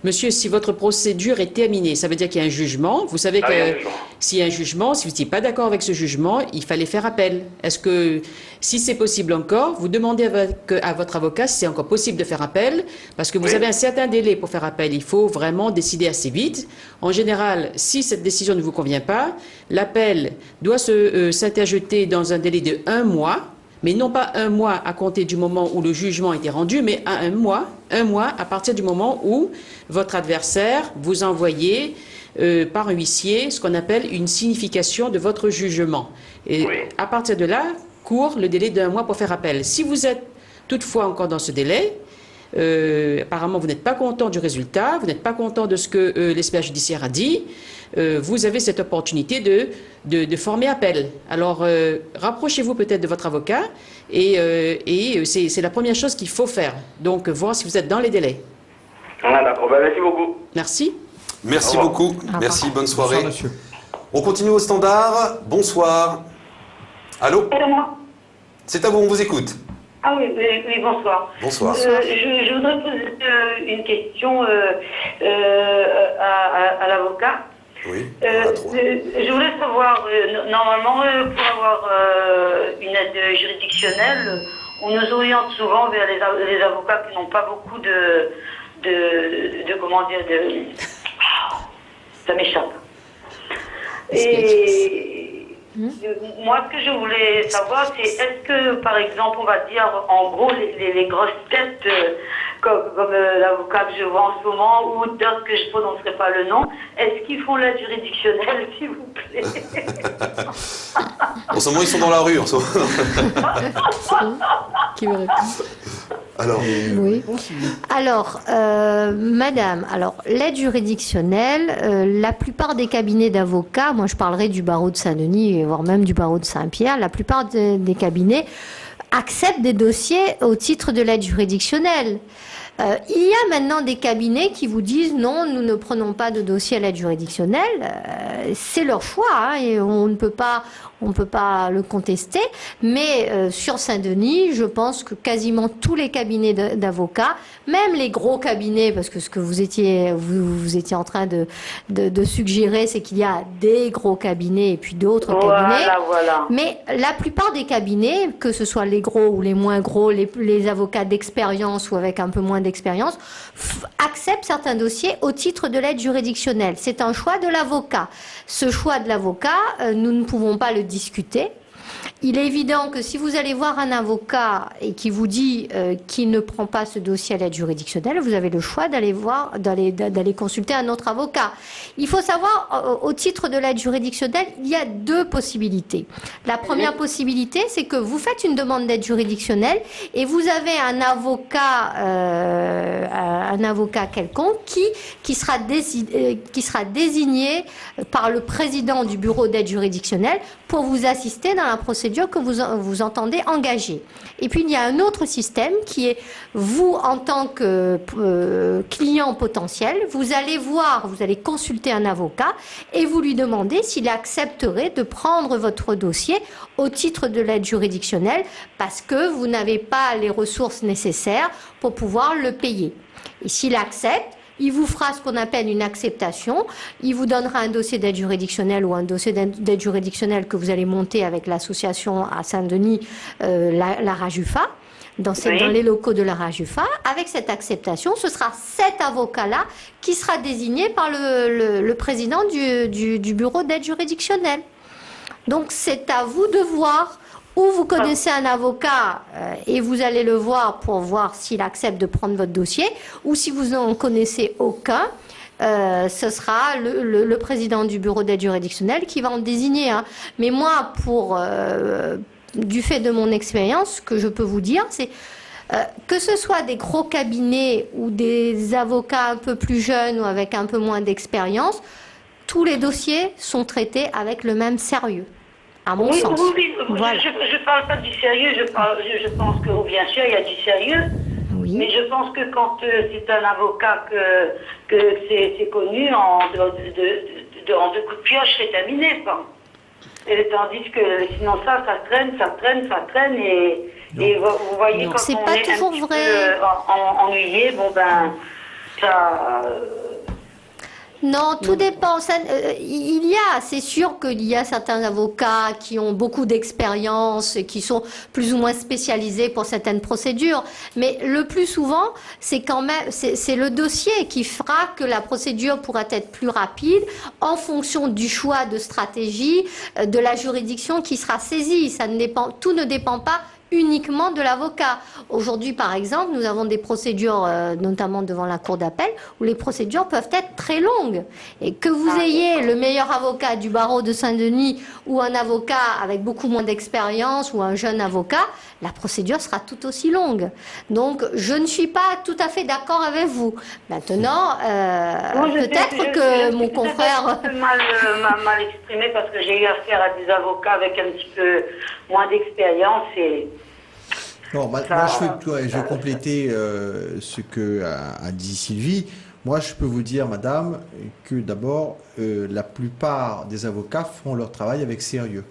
Monsieur, si votre procédure est terminée, ça veut dire qu'il y a un jugement. Vous savez que s'il y a un jugement, si vous n'étiez pas d'accord avec ce jugement, il fallait faire appel. Est-ce que, si c'est possible encore, vous demandez à votre avocat si c'est encore possible de faire appel, parce que vous avez un certain délai pour faire appel. Il faut vraiment décider assez vite. En général, si cette décision ne vous convient pas, l'appel doit s'interjeter dans un délai de 1 mois. Mais non pas 1 mois à compter du moment où le jugement a été rendu, mais à 1 mois à partir du moment où votre adversaire vous a envoyé par un huissier ce qu'on appelle une signification de votre jugement. Et à partir de là, court le délai d'1 mois pour faire appel. Si vous êtes toutefois encore dans ce délai, apparemment vous n'êtes pas content du résultat, vous n'êtes pas content de ce que l'expert judiciaire a dit, vous avez cette opportunité de former appel. Alors, rapprochez-vous peut-être de votre avocat et c'est la première chose qu'il faut faire. Donc, voir si vous êtes dans les délais. Ah, d'accord, ben, merci beaucoup. Merci. Merci beaucoup. Merci, bonne soirée. Bonsoir, monsieur. On continue au standard. Bonsoir. Allô? C'est à vous, on vous écoute. Ah oui, bonsoir. Bonsoir. Je voudrais poser une question à l'avocat. Oui. Je voulais savoir, normalement, pour avoir une aide juridictionnelle, on nous oriente souvent vers les avocats qui n'ont pas beaucoup comment dire, ça m'échappe. Et moi, ce que je voulais savoir, c'est est-ce que, par exemple, on va dire, en gros, les grosses têtes, comme l'avocat que je vois en ce moment, ou d'autres que je ne prononcerai pas le nom, est-ce qu'ils font l'aide juridictionnelle, s'il vous plaît? En ce moment, ils sont dans la rue. En ce moment. Qui me répond? Alors, Oui. Alors, madame, l'aide juridictionnelle, la plupart des cabinets d'avocats, moi je parlerai du barreau de Saint-Denis, voire même du barreau de Saint-Pierre, la plupart des cabinets acceptent des dossiers au titre de l'aide juridictionnelle. Il y a maintenant des cabinets qui vous disent non, nous ne prenons pas de dossier à l'aide juridictionnelle. C'est leur choix, hein, et on ne peut pas le contester. Mais sur Saint-Denis, je pense que quasiment tous les cabinets d'avocats, même les gros cabinets, parce que ce que vous étiez en train de suggérer, c'est qu'il y a des gros cabinets et puis d'autres cabinets. Voilà. Mais la plupart des cabinets, que ce soit les gros ou les moins gros, les avocats d'expérience ou avec un peu moins d'expérience, acceptent certains dossiers au titre de l'aide juridictionnelle. C'est un choix de l'avocat. Ce choix de l'avocat, nous ne pouvons pas le discuter. Il est évident que si vous allez voir un avocat et qui vous dit qu'il ne prend pas ce dossier à l'aide juridictionnelle, vous avez le choix d'aller consulter un autre avocat. Il faut savoir, au titre de l'aide juridictionnelle, il y a 2 possibilités. La première possibilité, c'est que vous faites une demande d'aide juridictionnelle et vous avez un avocat quelconque qui sera désigné par le président du bureau d'aide juridictionnelle pour vous assister dans la procédure que vous entendez engager. Et puis il y a un autre système qui est vous en tant que client potentiel, vous allez consulter un avocat et vous lui demandez s'il accepterait de prendre votre dossier au titre de l'aide juridictionnelle parce que vous n'avez pas les ressources nécessaires pour pouvoir le payer. Et s'il accepte, il vous fera ce qu'on appelle une acceptation. Il vous donnera un dossier d'aide juridictionnelle ou un dossier d'aide juridictionnelle que vous allez monter avec l'association à Saint-Denis, la RAJUFA, dans les locaux de la RAJUFA. Avec cette acceptation, ce sera cet avocat-là qui sera désigné par le président du bureau d'aide juridictionnelle. Donc c'est à vous de voir. Ou vous connaissez un avocat et vous allez le voir pour voir s'il accepte de prendre votre dossier, ou si vous n'en connaissez aucun, ce sera le président du bureau d'aide juridictionnelle qui va en désigner un. Mais moi, du fait de mon expérience, ce que je peux vous dire, c'est que ce soit des gros cabinets ou des avocats un peu plus jeunes ou avec un peu moins d'expérience, tous les dossiers sont traités avec le même sérieux. À mon sens. Oui, voilà. Je ne parle pas du sérieux, je pense que bien sûr il y a du sérieux, Oui. Mais je pense que quand c'est un avocat que c'est connu, en deux coups de pioche, c'est terminé, quoi. Et tandis que sinon ça traîne, et vous voyez, Non. quand C'est on pas est toujours un petit vrai. peu ennuyé, bon ben, ça... Non, tout dépend. C'est sûr qu'il y a certains avocats qui ont beaucoup d'expérience et qui sont plus ou moins spécialisés pour certaines procédures. Mais le plus souvent, c'est quand même, c'est le dossier qui fera que la procédure pourra être plus rapide en fonction du choix de stratégie de la juridiction qui sera saisie. Tout ne dépend pas uniquement de l'avocat. Aujourd'hui, par exemple, nous avons des procédures, notamment devant la cour d'appel, où les procédures peuvent être très longues. Et que vous ayez le meilleur avocat du barreau de Saint-Denis ou un avocat avec beaucoup moins d'expérience ou un jeune avocat, la procédure sera tout aussi longue. Donc, je ne suis pas tout à fait d'accord avec vous. Maintenant, peut-être que mon confrère... Je mal exprimé parce que j'ai eu affaire à des avocats avec un petit peu moins d'expérience et... Non, moi, je vais compléter ce que a dit Sylvie. Moi, je peux vous dire, madame, que d'abord, la plupart des avocats font leur travail avec sérieux.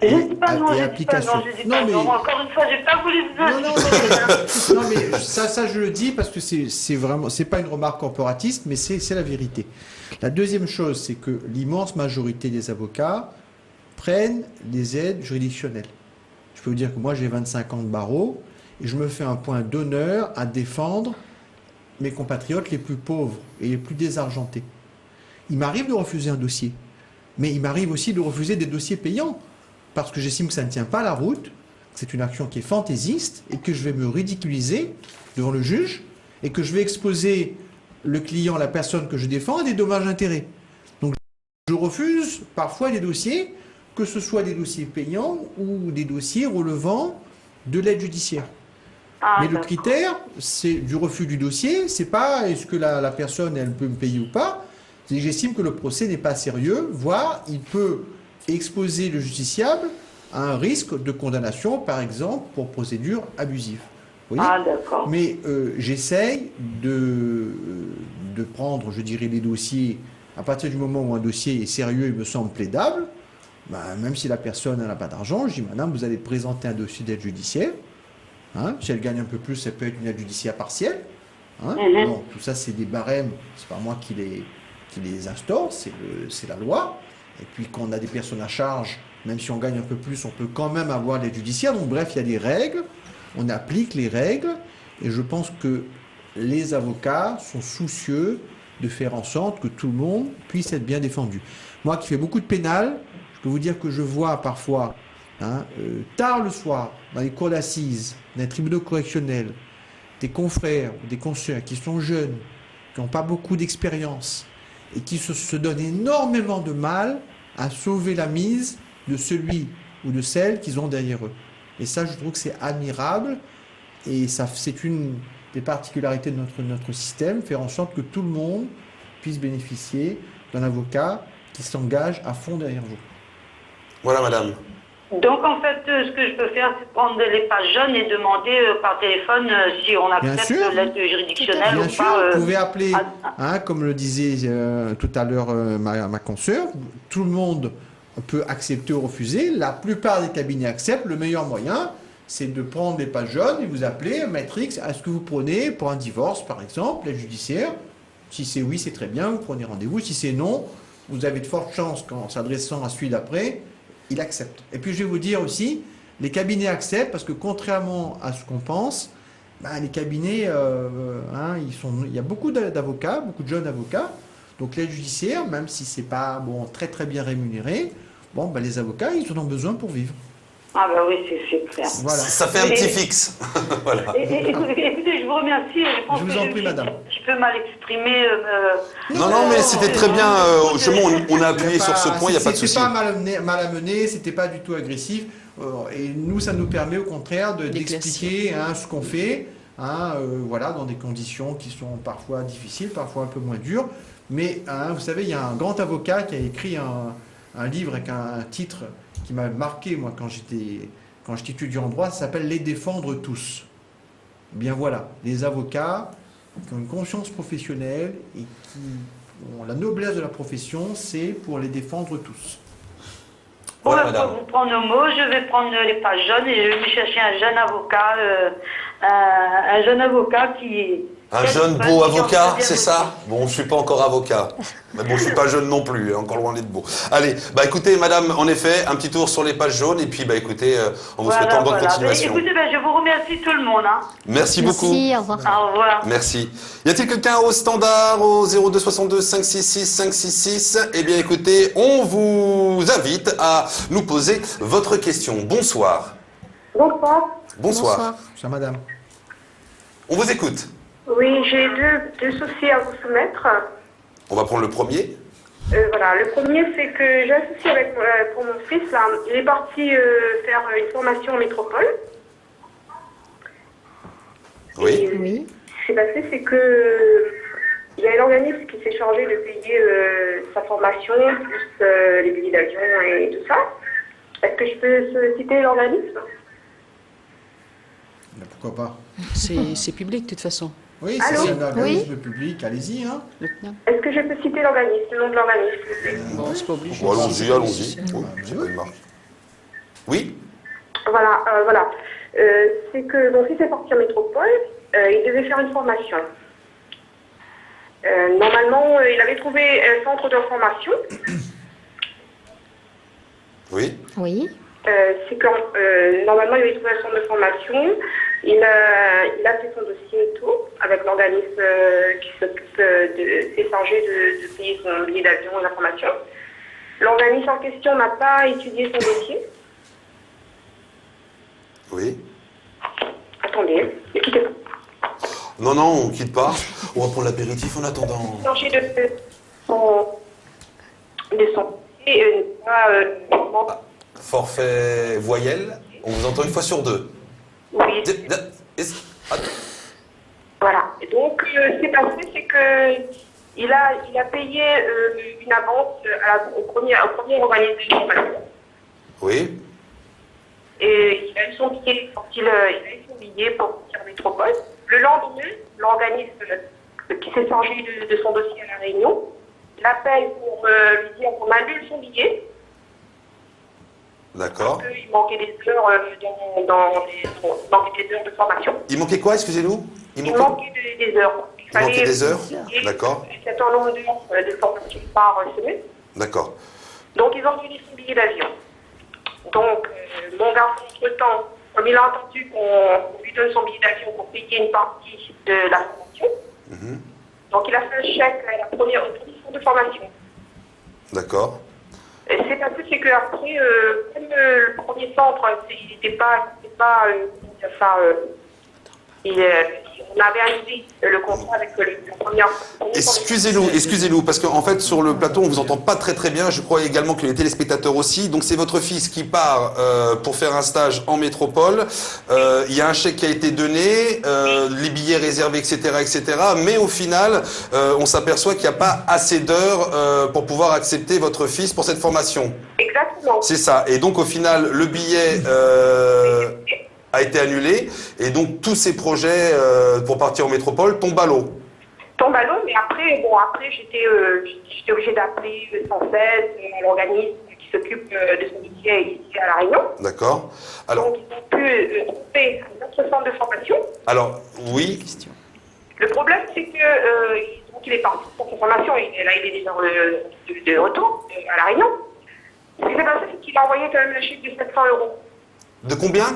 Je dis pas non, Mais encore une fois, j'ai pas voulu vous non, mais ça, je le dis parce que c'est vraiment, c'est pas une remarque corporatiste, mais c'est la vérité. La deuxième chose, c'est que l'immense majorité des avocats prennent des aides juridictionnelles. Je peux vous dire que moi, j'ai 25 ans de barreau et je me fais un point d'honneur à défendre mes compatriotes les plus pauvres et les plus désargentés. Il m'arrive de refuser un dossier, mais il m'arrive aussi de refuser des dossiers payants parce que j'estime que ça ne tient pas la route, que c'est une action qui est fantaisiste et que je vais me ridiculiser devant le juge et que je vais exposer le client, la personne que je défends, à des dommages-intérêts. Donc je refuse parfois des dossiers, que ce soit des dossiers payants ou des dossiers relevant de l'aide judiciaire. Mais le critère du refus du dossier, c'est pas est-ce que la personne elle peut me payer ou pas, c'est que j'estime que le procès n'est pas sérieux, voire il peut exposer le justiciable à un risque de condamnation, par exemple, pour procédure abusive. Vous voyez d'accord. Mais j'essaye de prendre, je dirais, les dossiers, à partir du moment où un dossier est sérieux et me semble plaidable, même si la personne n'a pas d'argent, je dis, madame, vous allez présenter un dossier d'aide judiciaire. Hein, si elle gagne un peu plus, ça peut être une aide judiciaire partielle. Hein. Donc, tout ça, c'est des barèmes, c'est pas moi qui les instaure, c'est la loi. Et puis, quand on a des personnes à charge, même si on gagne un peu plus, on peut quand même avoir l'aide judiciaire. Donc, bref, il y a des règles, on applique les règles, et je pense que les avocats sont soucieux de faire en sorte que tout le monde puisse être bien défendu. Moi qui fais beaucoup de pénal, je peux vous dire que je vois parfois, tard le soir, dans les cours d'assises, dans les tribunaux correctionnels, des confrères ou des consoeurs qui sont jeunes, qui n'ont pas beaucoup d'expérience et qui se donnent énormément de mal à sauver la mise de celui ou de celle qu'ils ont derrière eux. Et ça, je trouve que c'est admirable et c'est une des particularités de notre système, faire en sorte que tout le monde puisse bénéficier d'un avocat qui s'engage à fond derrière vous. Voilà, madame. Donc, en fait, ce que je peux faire, c'est prendre les pages jaunes et demander par téléphone si on accepte l'aide juridictionnelle Bien ou sûr, pas. vous pouvez appeler, comme le disait tout à l'heure ma consoeur, tout le monde peut accepter ou refuser. La plupart des cabinets acceptent. Le meilleur moyen, c'est de prendre les pages jaunes et vous appeler, Maître X, est-ce que vous prenez pour un divorce, par exemple, l'aide judiciaire? Si c'est oui, c'est très bien, vous prenez rendez-vous. Si c'est non, vous avez de fortes chances qu'en s'adressant à celui d'après, il accepte. Et puis je vais vous dire aussi, les cabinets acceptent parce que contrairement à ce qu'on pense, les cabinets, il y a beaucoup d'avocats, beaucoup de jeunes avocats. Donc l'aide judiciaire, même si c'est pas très très bien rémunéré, les avocats, ils en ont besoin pour vivre. Ah ben oui, c'est clair. Voilà. Ça fait un petit fixe. Voilà. Écoutez, je vous remercie. Je vous en prie, madame. Je peux mal exprimer. Non, mais c'était très bien. On a appuyé sur ce point, il n'y a pas de souci. C'était pas mal amené, c'était pas du tout agressif. Et nous, ça nous permet au contraire d'expliquer ce qu'on fait, dans des conditions qui sont parfois difficiles, parfois un peu moins dures. Mais vous savez, il y a un grand avocat qui a écrit un livre avec un titre qui m'a marqué, moi, quand j'étais étudiant en droit, ça s'appelle « Les défendre tous ». Bien voilà, les avocats qui ont une conscience professionnelle et qui ont la noblesse de la profession, c'est pour les défendre tous. Bon, Ouais, pour madame. vous prendre au mot, je vais prendre les pages jaunes et je vais me chercher un jeune avocat, qui... Un jeune beau avocat, c'est ça? Bon, je suis pas encore avocat. Mais bon, je suis pas jeune non plus, hein, encore loin d'être beau. Allez, bah écoutez, madame, en effet, un petit tour sur les pages jaunes et puis bah écoutez, en vous souhaitant bonne continuation. Écoutez, je vous remercie tout le monde. Hein. Merci beaucoup. Merci, au revoir. Au revoir. Merci. Y a-t-il quelqu'un au standard au 02 62 566 566? Eh bien écoutez, on vous invite à nous poser votre question. Bonsoir. Bonsoir. Bonsoir. Ça, madame. On vous écoute. Oui, j'ai deux soucis à vous soumettre. On va prendre le premier. Voilà, le premier, c'est que j'ai un souci avec pour mon fils. Là. Il est parti faire une formation en métropole. Oui. Et, Oui. ce qui s'est passé, c'est que il y a un organisme qui s'est chargé de payer sa formation, plus les billets d'avion et tout ça. Est-ce que je peux citer l'organisme? Mais pourquoi pas? C'est public de toute façon. Oui, Allô? c'est un organisme public, allez-y. Hein. Est-ce que je peux citer l'organisme, le nom de l'organisme, s'il vous plaît? Bon, c'est pas obligé. Bon, allons-y, allons-y. Oh, c'est pas une marque. Oui. Voilà, c'est que mon fils est parti en métropole, il devait faire une formation. Normalement, il avait trouvé un centre de formation. Oui. Oui. C'est quand normalement il avait trouvé un centre de formation. Il a fait son dossier et tout avec l'organisme qui s'occupe s'est chargé de payer son billet d'avion et la formation. L'organisme en question n'a pas étudié son dossier. Oui. Attendez, ne quittez pas. Non, non, on quitte pas. On va prendre l'apéritif en attendant. Chargé de son dossier, Forfait voyelle. On vous entend une fois sur deux. oui. Voilà. Et donc, ce qui s'est passé, c'est que il a payé une avance au premier organisme de formation. Oui. Et il a eu son billet, il a eu son billet pour partir en métropole. Le lendemain, l'organisme qui s'est chargé de son dossier à La Réunion l'appelle pour lui dire qu'on annule son billet. D'accord. Parce qu'il manquait des heures il manquait des heures de formation. Il manquait quoi, excusez-nous? Il manquait des heures. Il manquait des heures. Et D'accord. un certain nombre d'heures de formation par semaine. D'accord. Donc, ils ont annulé son billet d'avion. Donc, mon garçon, entre-temps, comme il a entendu qu'on lui donne son billet d'avion pour payer une partie de la formation, donc il a fait un chèque à la première audition de formation. D'accord. Et ce qui s'est passé, c'est qu'après, comme le premier centre, il n'était pas on avait annulé le contrat avec la première. Excusez-nous, parce qu'en fait, sur le plateau, on vous entend pas très très bien. Je crois également que les téléspectateurs aussi. Donc, c'est votre fils qui part pour faire un stage en métropole. Il y a un chèque qui a été donné, les billets réservés, etc., etc. Mais au final, on s'aperçoit qu'il n'y a pas assez d'heures pour pouvoir accepter votre fils pour cette formation. Exactement. C'est ça. Et donc, au final, le billet a été annulé. Et donc, tous ces projets pour partir en métropole tombent à l'eau. Tombe à l'eau, mais après, j'étais obligée d'appeler sans cesse l'organisme qui s'occupe de son dossier ici à La Réunion. D'accord. Alors, Donc, ils ont pu trouver un autre centre de formation. alors, oui. Le problème, c'est que qu'il est parti pour sa formation, il est déjà de retour à La Réunion. Ce qui s'est passé, c'est qu'il a envoyé quand même un chèque de 700 euros. De combien?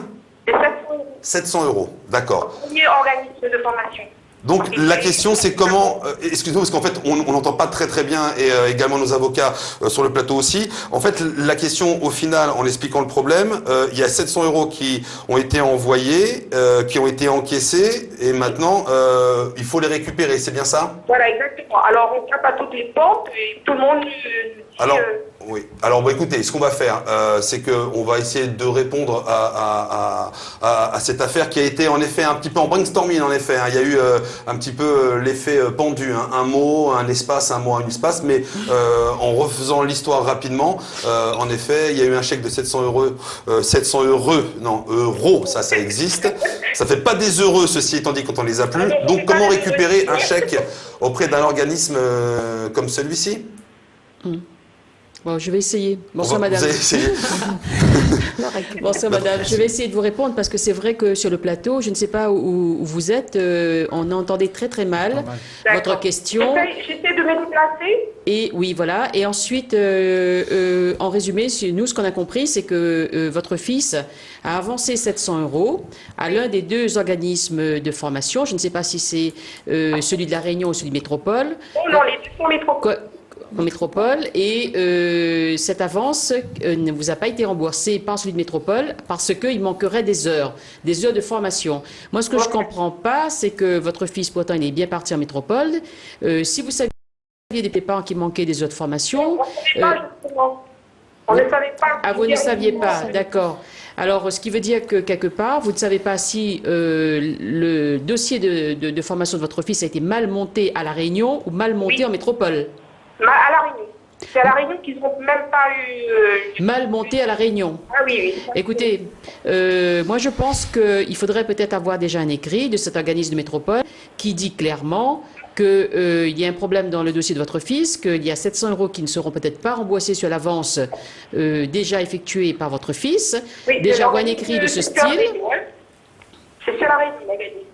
De 700 euros. 700 euros. D'accord. Premier organisme de formation. Donc la question c'est comment, excusez-moi parce qu'en fait on n'entend pas très très bien et également nos avocats sur le plateau aussi. En fait la question au final en expliquant le problème, il y a 700 euros qui ont été envoyés, qui ont été encaissés et maintenant il faut les récupérer, c'est bien ça? Voilà, exactement. Alors on tape à toutes les portes et tout le monde nous dit... Alors Oui. Alors, écoutez, ce qu'on va faire, c'est qu'on va essayer de répondre à cette affaire qui a été en effet un petit peu en brainstorming, en effet. Hein. Il y a eu un petit peu l'effet pendu, hein. Un mot, un espace, un mot, un espace, mais en refaisant l'histoire rapidement, en effet, il y a eu un chèque de 700 euros, ça existe. Ça fait pas des heureux, ceci étant dit, quand on les a plus. Donc, comment récupérer un chèque auprès d'un organisme comme celui-ci? Bon, je vais essayer. Bonsoir, madame. Vous allez essayer. Bonsoir, madame. Je vais essayer de vous répondre parce que c'est vrai que sur le plateau, je ne sais pas où vous êtes, on entendait très très mal votre question. J'essaie de me déplacer. Et oui, voilà. Et ensuite, en résumé, nous, ce qu'on a compris, c'est que votre fils a avancé 700 euros à l'un des deux organismes de formation. Je ne sais pas si c'est celui de La Réunion ou celui de Métropole. Non, les deux sont Métropole. En métropole, et cette avance ne vous a pas été remboursée par celui de métropole parce qu'il manquerait des heures de formation. Moi, ce que je ne comprends pas, c'est que votre fils, pourtant, il est bien parti en métropole. Si vous saviez des parents qui manquaient des heures de formation... On ne savait pas. Ah, vous ne saviez pas, d'accord. Alors, ce qui veut dire que, quelque part, vous ne savez pas si le dossier de formation de votre fils a été mal monté à La Réunion ou mal monté en métropole. À La Réunion. C'est à La Réunion qu'ils n'ont même pas eu... Mal monté à La Réunion. Ah oui. Écoutez, moi je pense qu'il faudrait peut-être avoir déjà un écrit de cet organisme de métropole qui dit clairement qu'il y a un problème dans le dossier de votre fils, qu'il y a 700 euros qui ne seront peut-être pas remboursés sur l'avance déjà effectuée par votre fils. Oui, déjà avoir un écrit de ce style. C'est sur La Réunion, il a gagné.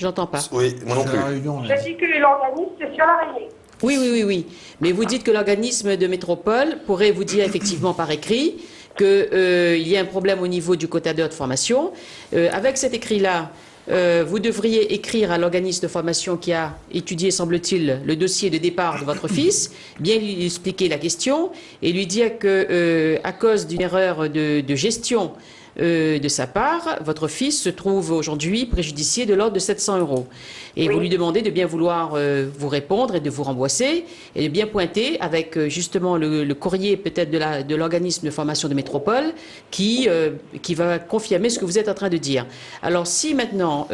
J'entends pas. Oui, moi non plus. Je dis que l'organisme, c'est sur La Réunion. Oui. Mais vous dites que l'organisme de métropole pourrait vous dire effectivement par écrit qu'il y a un problème au niveau du quota d'heures de formation. Avec cet écrit-là, vous devriez écrire à l'organisme de formation qui a étudié, semble-t-il, le dossier de départ de votre fils, bien lui expliquer la question et lui dire que, à cause d'une erreur de gestion de sa part, votre fils se trouve aujourd'hui préjudicié de l'ordre de 700 euros. Et vous lui demandez de bien vouloir vous répondre et de vous rembourser et de bien pointer avec justement le courrier peut-être de l'organisme de formation de métropole qui va confirmer ce que vous êtes en train de dire. Alors si maintenant,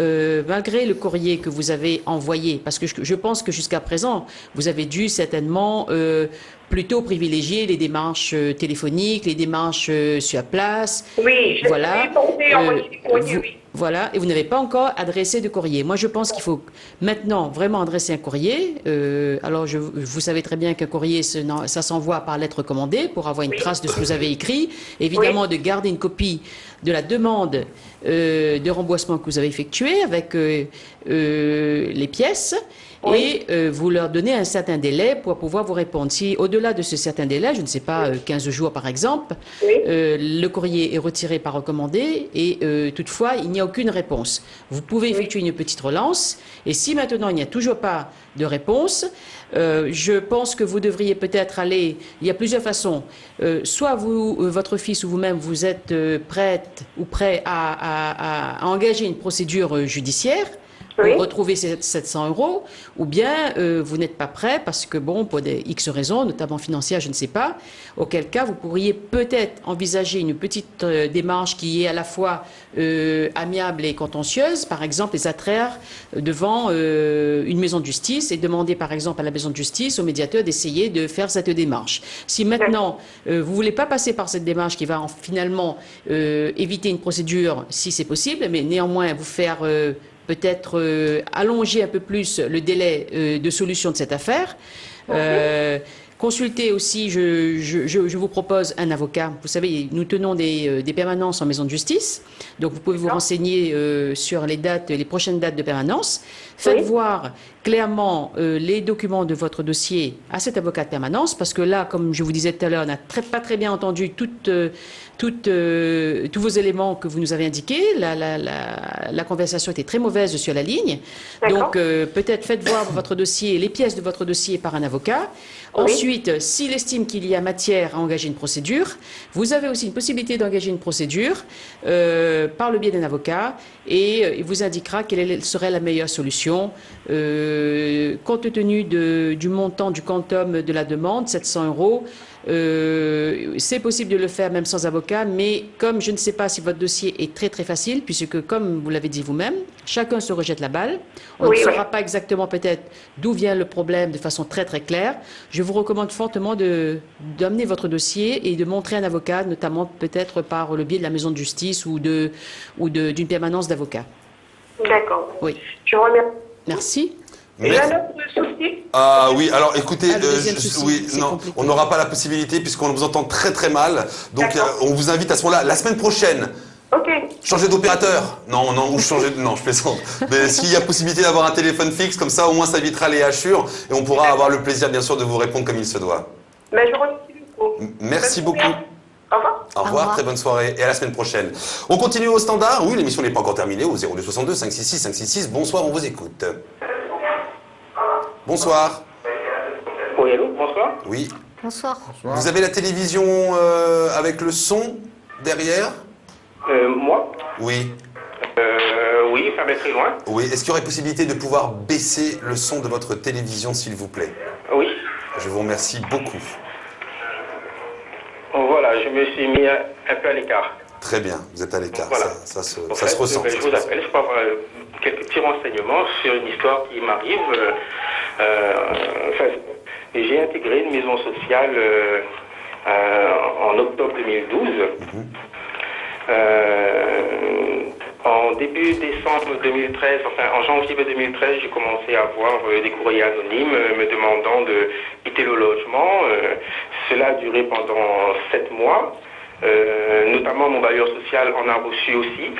malgré le courrier que vous avez envoyé, parce que je pense que jusqu'à présent, vous avez dû certainement plutôt privilégier les démarches téléphoniques, les démarches sur place. Oui, voilà. Oui. Voilà, et vous n'avez pas encore adressé de courrier. Moi, je pense qu'il faut maintenant vraiment adresser un courrier. Alors, vous savez très bien qu'un courrier, ça s'envoie par lettre commandée pour avoir une trace de ce que vous avez écrit. Évidemment, de garder une copie de la demande de remboursement que vous avez effectuée avec les pièces. Et vous leur donnez un certain délai pour pouvoir vous répondre. Si au-delà de ce certain délai, je ne sais pas, 15 jours par exemple, le courrier est retiré par recommandé et toutefois, il n'y a aucune réponse. Vous pouvez effectuer une petite relance et si maintenant il n'y a toujours pas de réponse, je pense que vous devriez peut-être aller, il y a plusieurs façons, soit votre fils ou vous-même, vous êtes prête ou prêt à engager une procédure judiciaire pour retrouver ces 700 euros, ou bien vous n'êtes pas prêt parce que, bon, pour des X raisons, notamment financières, je ne sais pas, auquel cas vous pourriez peut-être envisager une petite démarche qui est à la fois amiable et contentieuse, par exemple les attraire devant une maison de justice et demander par exemple à la maison de justice, au médiateur, d'essayer de faire cette démarche. Si maintenant vous ne voulez pas passer par cette démarche qui va finalement éviter une procédure, si c'est possible, mais néanmoins vous faire peut-être allonger un peu plus le délai de solution de cette affaire. Consultez aussi, je vous propose un avocat. Vous savez, nous tenons des permanences en maison de justice, donc vous pouvez vous renseigner sur les dates, les prochaines dates de permanence. Faites voir clairement les documents de votre dossier à cet avocat de permanence, parce que là, comme je vous disais tout à l'heure, on n'a pas très bien entendu tous vos éléments que vous nous avez indiqués. La conversation était très mauvaise sur la ligne. Donc, peut-être faites voir votre dossier, les pièces de votre dossier par un avocat. Ensuite, s'il estime qu'il y a matière à engager une procédure, vous avez aussi une possibilité d'engager une procédure par le biais d'un avocat et il vous indiquera quelle serait la meilleure solution compte tenu du montant, du quantum de la demande, 700 euros. C'est possible de le faire même sans avocat, mais comme je ne sais pas si votre dossier est très très facile, puisque comme vous l'avez dit vous-même, chacun se rejette la balle. On ne saura pas exactement peut-être d'où vient le problème de façon très très claire. Je vous recommande fortement d'amener votre dossier et de montrer un avocat, notamment peut-être par le biais de la maison de justice ou d'une permanence d'avocat. D'accord. Oui. Je vous remercie. Merci. Et un autre souci. Ah oui, alors écoutez, le deuxième souci, oui, c'est non, compliqué. on n'aura pas la possibilité puisqu'on vous entend très très mal. Donc on vous invite à ce moment-là, la semaine prochaine, Ok. changer d'opérateur. Non, ou changer de... Non, je plaisante. Mais s'il y a possibilité d'avoir un téléphone fixe, comme ça au moins ça évitera les hachures et on pourra avoir le plaisir bien sûr de vous répondre comme il se doit. Ben, je vous remercie beaucoup. Merci beaucoup. Au revoir. Au revoir, très bonne soirée et à la semaine prochaine. On continue au standard. Oui, l'émission n'est pas encore terminée au 0262 566 566. Bonsoir, on vous écoute. Bonsoir. Oui, allô, bonsoir. Oui. Bonsoir. Vous avez la télévision avec le son derrière? Moi Oui. Oui, ça va très loin. Oui. Est-ce qu'il y aurait possibilité de pouvoir baisser le son de votre télévision, s'il vous plaît? Oui. Je vous remercie beaucoup. Voilà, je me suis mis un peu à l'écart. Très bien, vous êtes à l'écart. Voilà. Ça se En fait, ressent. je vous appelle pour avoir quelques petits renseignements sur une histoire qui m'arrive. J'ai intégré une maison sociale en octobre 2012. En début décembre 2013, enfin en janvier 2013, j'ai commencé à avoir des courriers anonymes me demandant de quitter le logement. Cela a duré pendant 7 mois. Notamment mon bailleur social en a reçu aussi,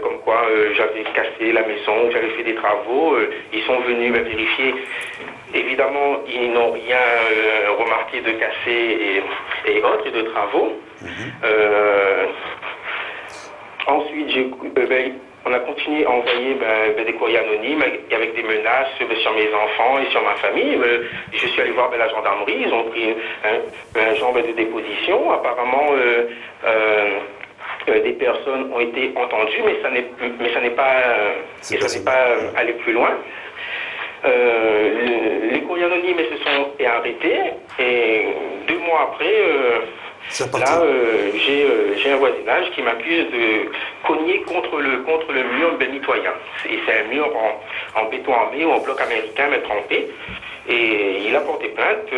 comme quoi j'avais cassé la maison, j'avais fait des travaux. Ils sont venus me vérifier. Évidemment, ils n'ont rien remarqué de cassé et autres, et de travaux. Ensuite, on a continué à envoyer des courriers anonymes avec des menaces sur mes enfants et sur ma famille. Je suis allé voir la gendarmerie, ils ont pris un genre de déposition. Apparemment, des personnes ont été entendues, mais ça n'est pas allé plus loin. Les courriers anonymes se sont arrêtés et 2 mois après, là, j'ai un voisinage qui m'accuse de cogner contre le mur mitoyen. Et c'est un mur en béton armé ou en bloc américain mais trempé. Et il a porté plainte.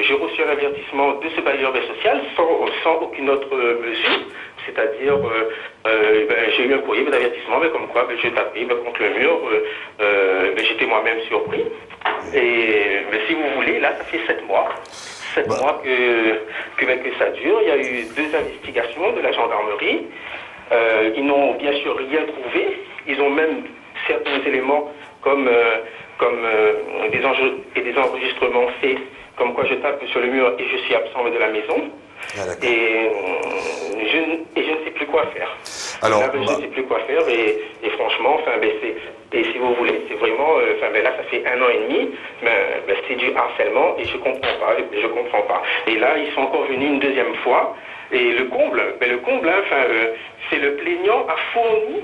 J'ai reçu un avertissement de ce bailleur social sans aucune autre mesure. C'est-à-dire, j'ai eu un courrier d'avertissement, comme quoi je tapais contre le mur. J'étais moi-même surpris. Et si vous voulez, là, ça fait 7 mois. 7 mois que ça dure. Il y a eu 2 investigations de la gendarmerie. Ils n'ont bien sûr rien trouvé. Ils ont même certains éléments comme des enregistrements faits, comme quoi je tape sur le mur et je suis absent de la maison. Et je ne sais plus quoi faire. Alors, là, je ne sais plus quoi faire et franchement, et si vous voulez, c'est vraiment, là, ça fait 1 an et demi, c'est du harcèlement et je comprends pas. Et là, ils sont encore venus une 2e fois. Et le comble, c'est le plaignant a fourni,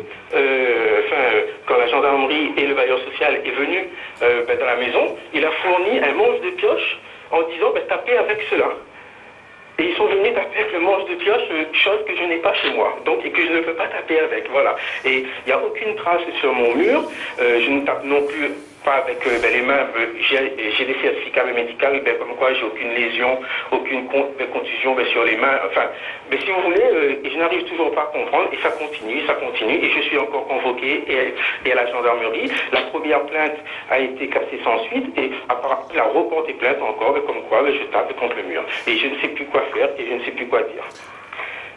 quand la gendarmerie et le bailleur social est venu dans la maison, il a fourni un manche de pioche en disant tapez avec cela. Et ils sont venus taper avec le manche de pioche, chose que je n'ai pas chez moi, donc et que je ne peux pas taper avec, voilà. Et il n'y a aucune trace sur mon mur, je ne tape non plus pas avec les mains, j'ai des certificats médicaux, comme quoi j'ai aucune lésion, aucune contusion sur les mains, mais si vous voulez, je n'arrive toujours pas à comprendre, et ça continue, et je suis encore convoqué et à la gendarmerie. La première plainte a été cassée sans suite, et apparemment, il a reporté plainte encore, comme quoi je tape contre le mur. Et je ne sais plus quoi faire, et je ne sais plus quoi dire.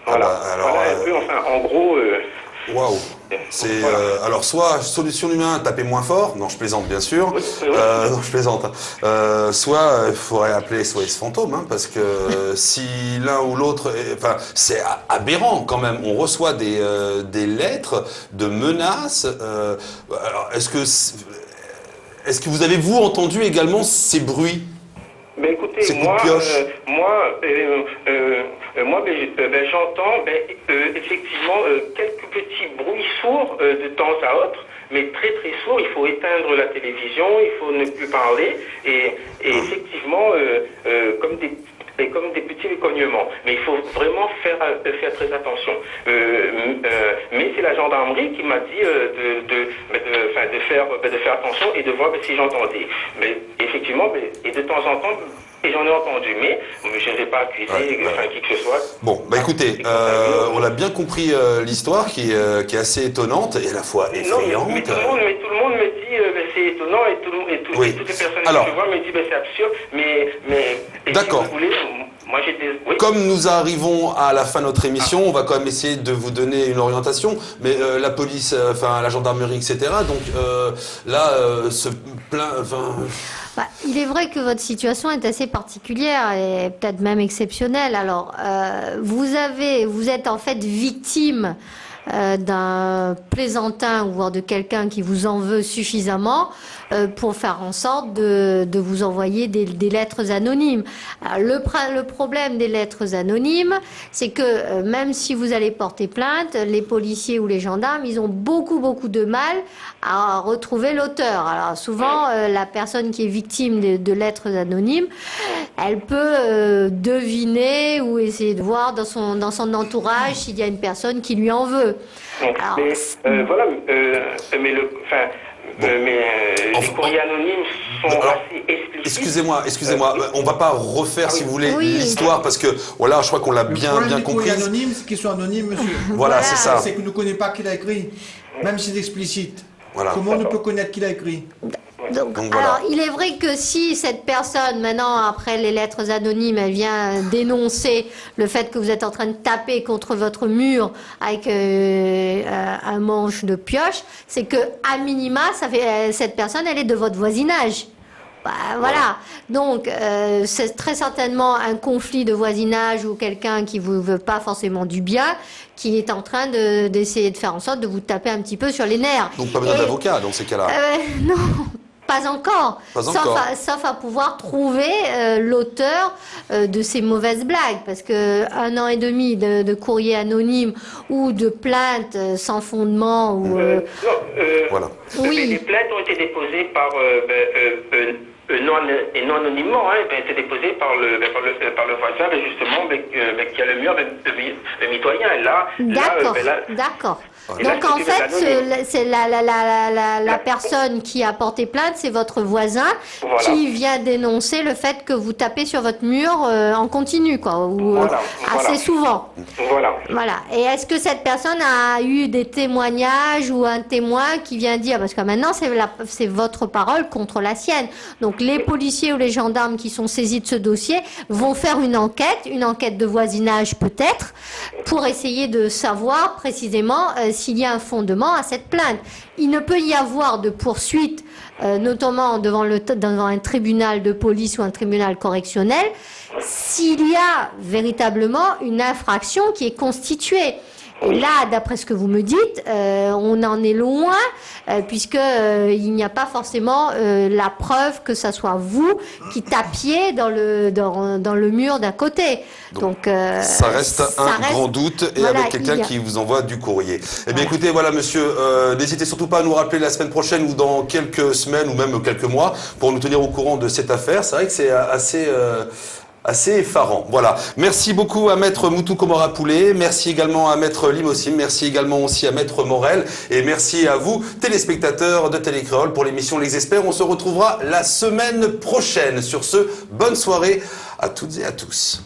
Voilà, voilà un peu, en gros... Waouh. C'est alors soit solution numéro 1, taper moins fort. Non, je plaisante bien sûr. Non, je plaisante. Soit il faudrait appeler SOS Fantôme, parce que si l'un ou l'autre, c'est aberrant quand même. On reçoit des lettres de menaces. Alors, est-ce que vous avez entendu également ces bruits? Ben écoutez, j'entends effectivement quelques petits bruits sourds de temps à autre, mais très très sourds. Il faut éteindre la télévision, il faut ne plus parler, et effectivement, comme et comme des petits cognements. Mais il faut vraiment faire très attention. Mais c'est la gendarmerie qui m'a dit de faire attention et de voir si j'entendais. Mais effectivement, et de temps en temps, et j'en ai entendu, mais je ne vais pas accuser qui que ce soit. Bon, bah écoutez, on a bien compris l'histoire qui est assez étonnante et à la fois effrayante. Non, mais tout le monde me dit c'est étonnant et toutes les personnes que je vois me disent c'est absurde, mais d'accord. Si vous voulez, moi j'étais... Oui. Comme nous arrivons à la fin de notre émission, on va quand même essayer de vous donner une orientation, mais la police, la gendarmerie, etc. Donc là, se plaint... il est vrai que votre situation est assez particulière et peut-être même exceptionnelle. Alors, vous êtes en fait victime d'un plaisantin ou voire de quelqu'un qui vous en veut suffisamment pour faire en sorte de vous envoyer des lettres anonymes. Alors, le problème des lettres anonymes, c'est que même si vous allez porter plainte, les policiers ou les gendarmes, ils ont beaucoup de mal à retrouver l'auteur. Alors souvent, la personne qui est victime de lettres anonymes, elle peut deviner ou essayer de voir dans son entourage s'il y a une personne qui lui en veut. Alors, les courriers anonymes sont assez explicites. Excusez-moi, on va pas refaire, si vous voulez, l'histoire, parce que, voilà, je crois qu'on l'a bien compris. Les courriers anonymes, c'est qu'ils sont anonymes, monsieur. Voilà, c'est ça. C'est qu'on ne connaît pas qui l'a écrit, même si c'est explicite. Voilà. Comment on ne peut connaître qui l'a écrit? Donc, voilà. alors, il est vrai que si cette personne, maintenant, après les lettres anonymes, elle vient dénoncer le fait que vous êtes en train de taper contre votre mur avec un manche de pioche, c'est que, à minima, cette personne, elle est de votre voisinage. Voilà. Donc, c'est très certainement un conflit de voisinage ou quelqu'un qui vous veut pas forcément du bien, qui est en train d'essayer de faire en sorte de vous taper un petit peu sur les nerfs. Donc, pas besoin d'avocat dans ces cas-là. Non. Pas encore, sauf à pouvoir trouver l'auteur de ces mauvaises blagues, parce que 1 an et demi de courrier anonyme ou de plainte sans fondement ou voilà. Oui. Les plaintes ont été déposées par non anonymement, c'est déposé par le voisin, justement, qui a le mur de mitoyen. D'accord. Donc en fait, c'est la personne qui a porté plainte, c'est votre voisin qui vient dénoncer le fait que vous tapez sur votre mur en continu, quoi, ou assez souvent. Voilà. Et est-ce que cette personne a eu des témoignages ou un témoin qui vient dire, parce que maintenant c'est votre parole contre la sienne. Donc les policiers ou les gendarmes qui sont saisis de ce dossier vont faire une enquête de voisinage peut-être, pour essayer de savoir précisément s'il y a un fondement à cette plainte. Il ne peut y avoir de poursuite, notamment devant un tribunal de police ou un tribunal correctionnel, s'il y a véritablement une infraction qui est constituée. Et là, d'après ce que vous me dites, on en est loin, puisque il n'y a pas forcément la preuve que ça soit vous qui tapiez dans le mur d'à côté. Donc ça reste un grand doute, et avec quelqu'un qui vous envoie du courrier. Eh bien, écoutez, voilà, monsieur, n'hésitez surtout pas à nous rappeler la semaine prochaine ou dans quelques semaines ou même quelques mois pour nous tenir au courant de cette affaire. C'est vrai que c'est assez effarant. Voilà. Merci beaucoup à Maître Moutou Komora Poulet. Merci également à Maître Limossim. Merci également aussi à Maître Morel. Et merci à vous, téléspectateurs de Télécréole, pour l'émission Les Experts. On se retrouvera la semaine prochaine. Sur ce, bonne soirée à toutes et à tous.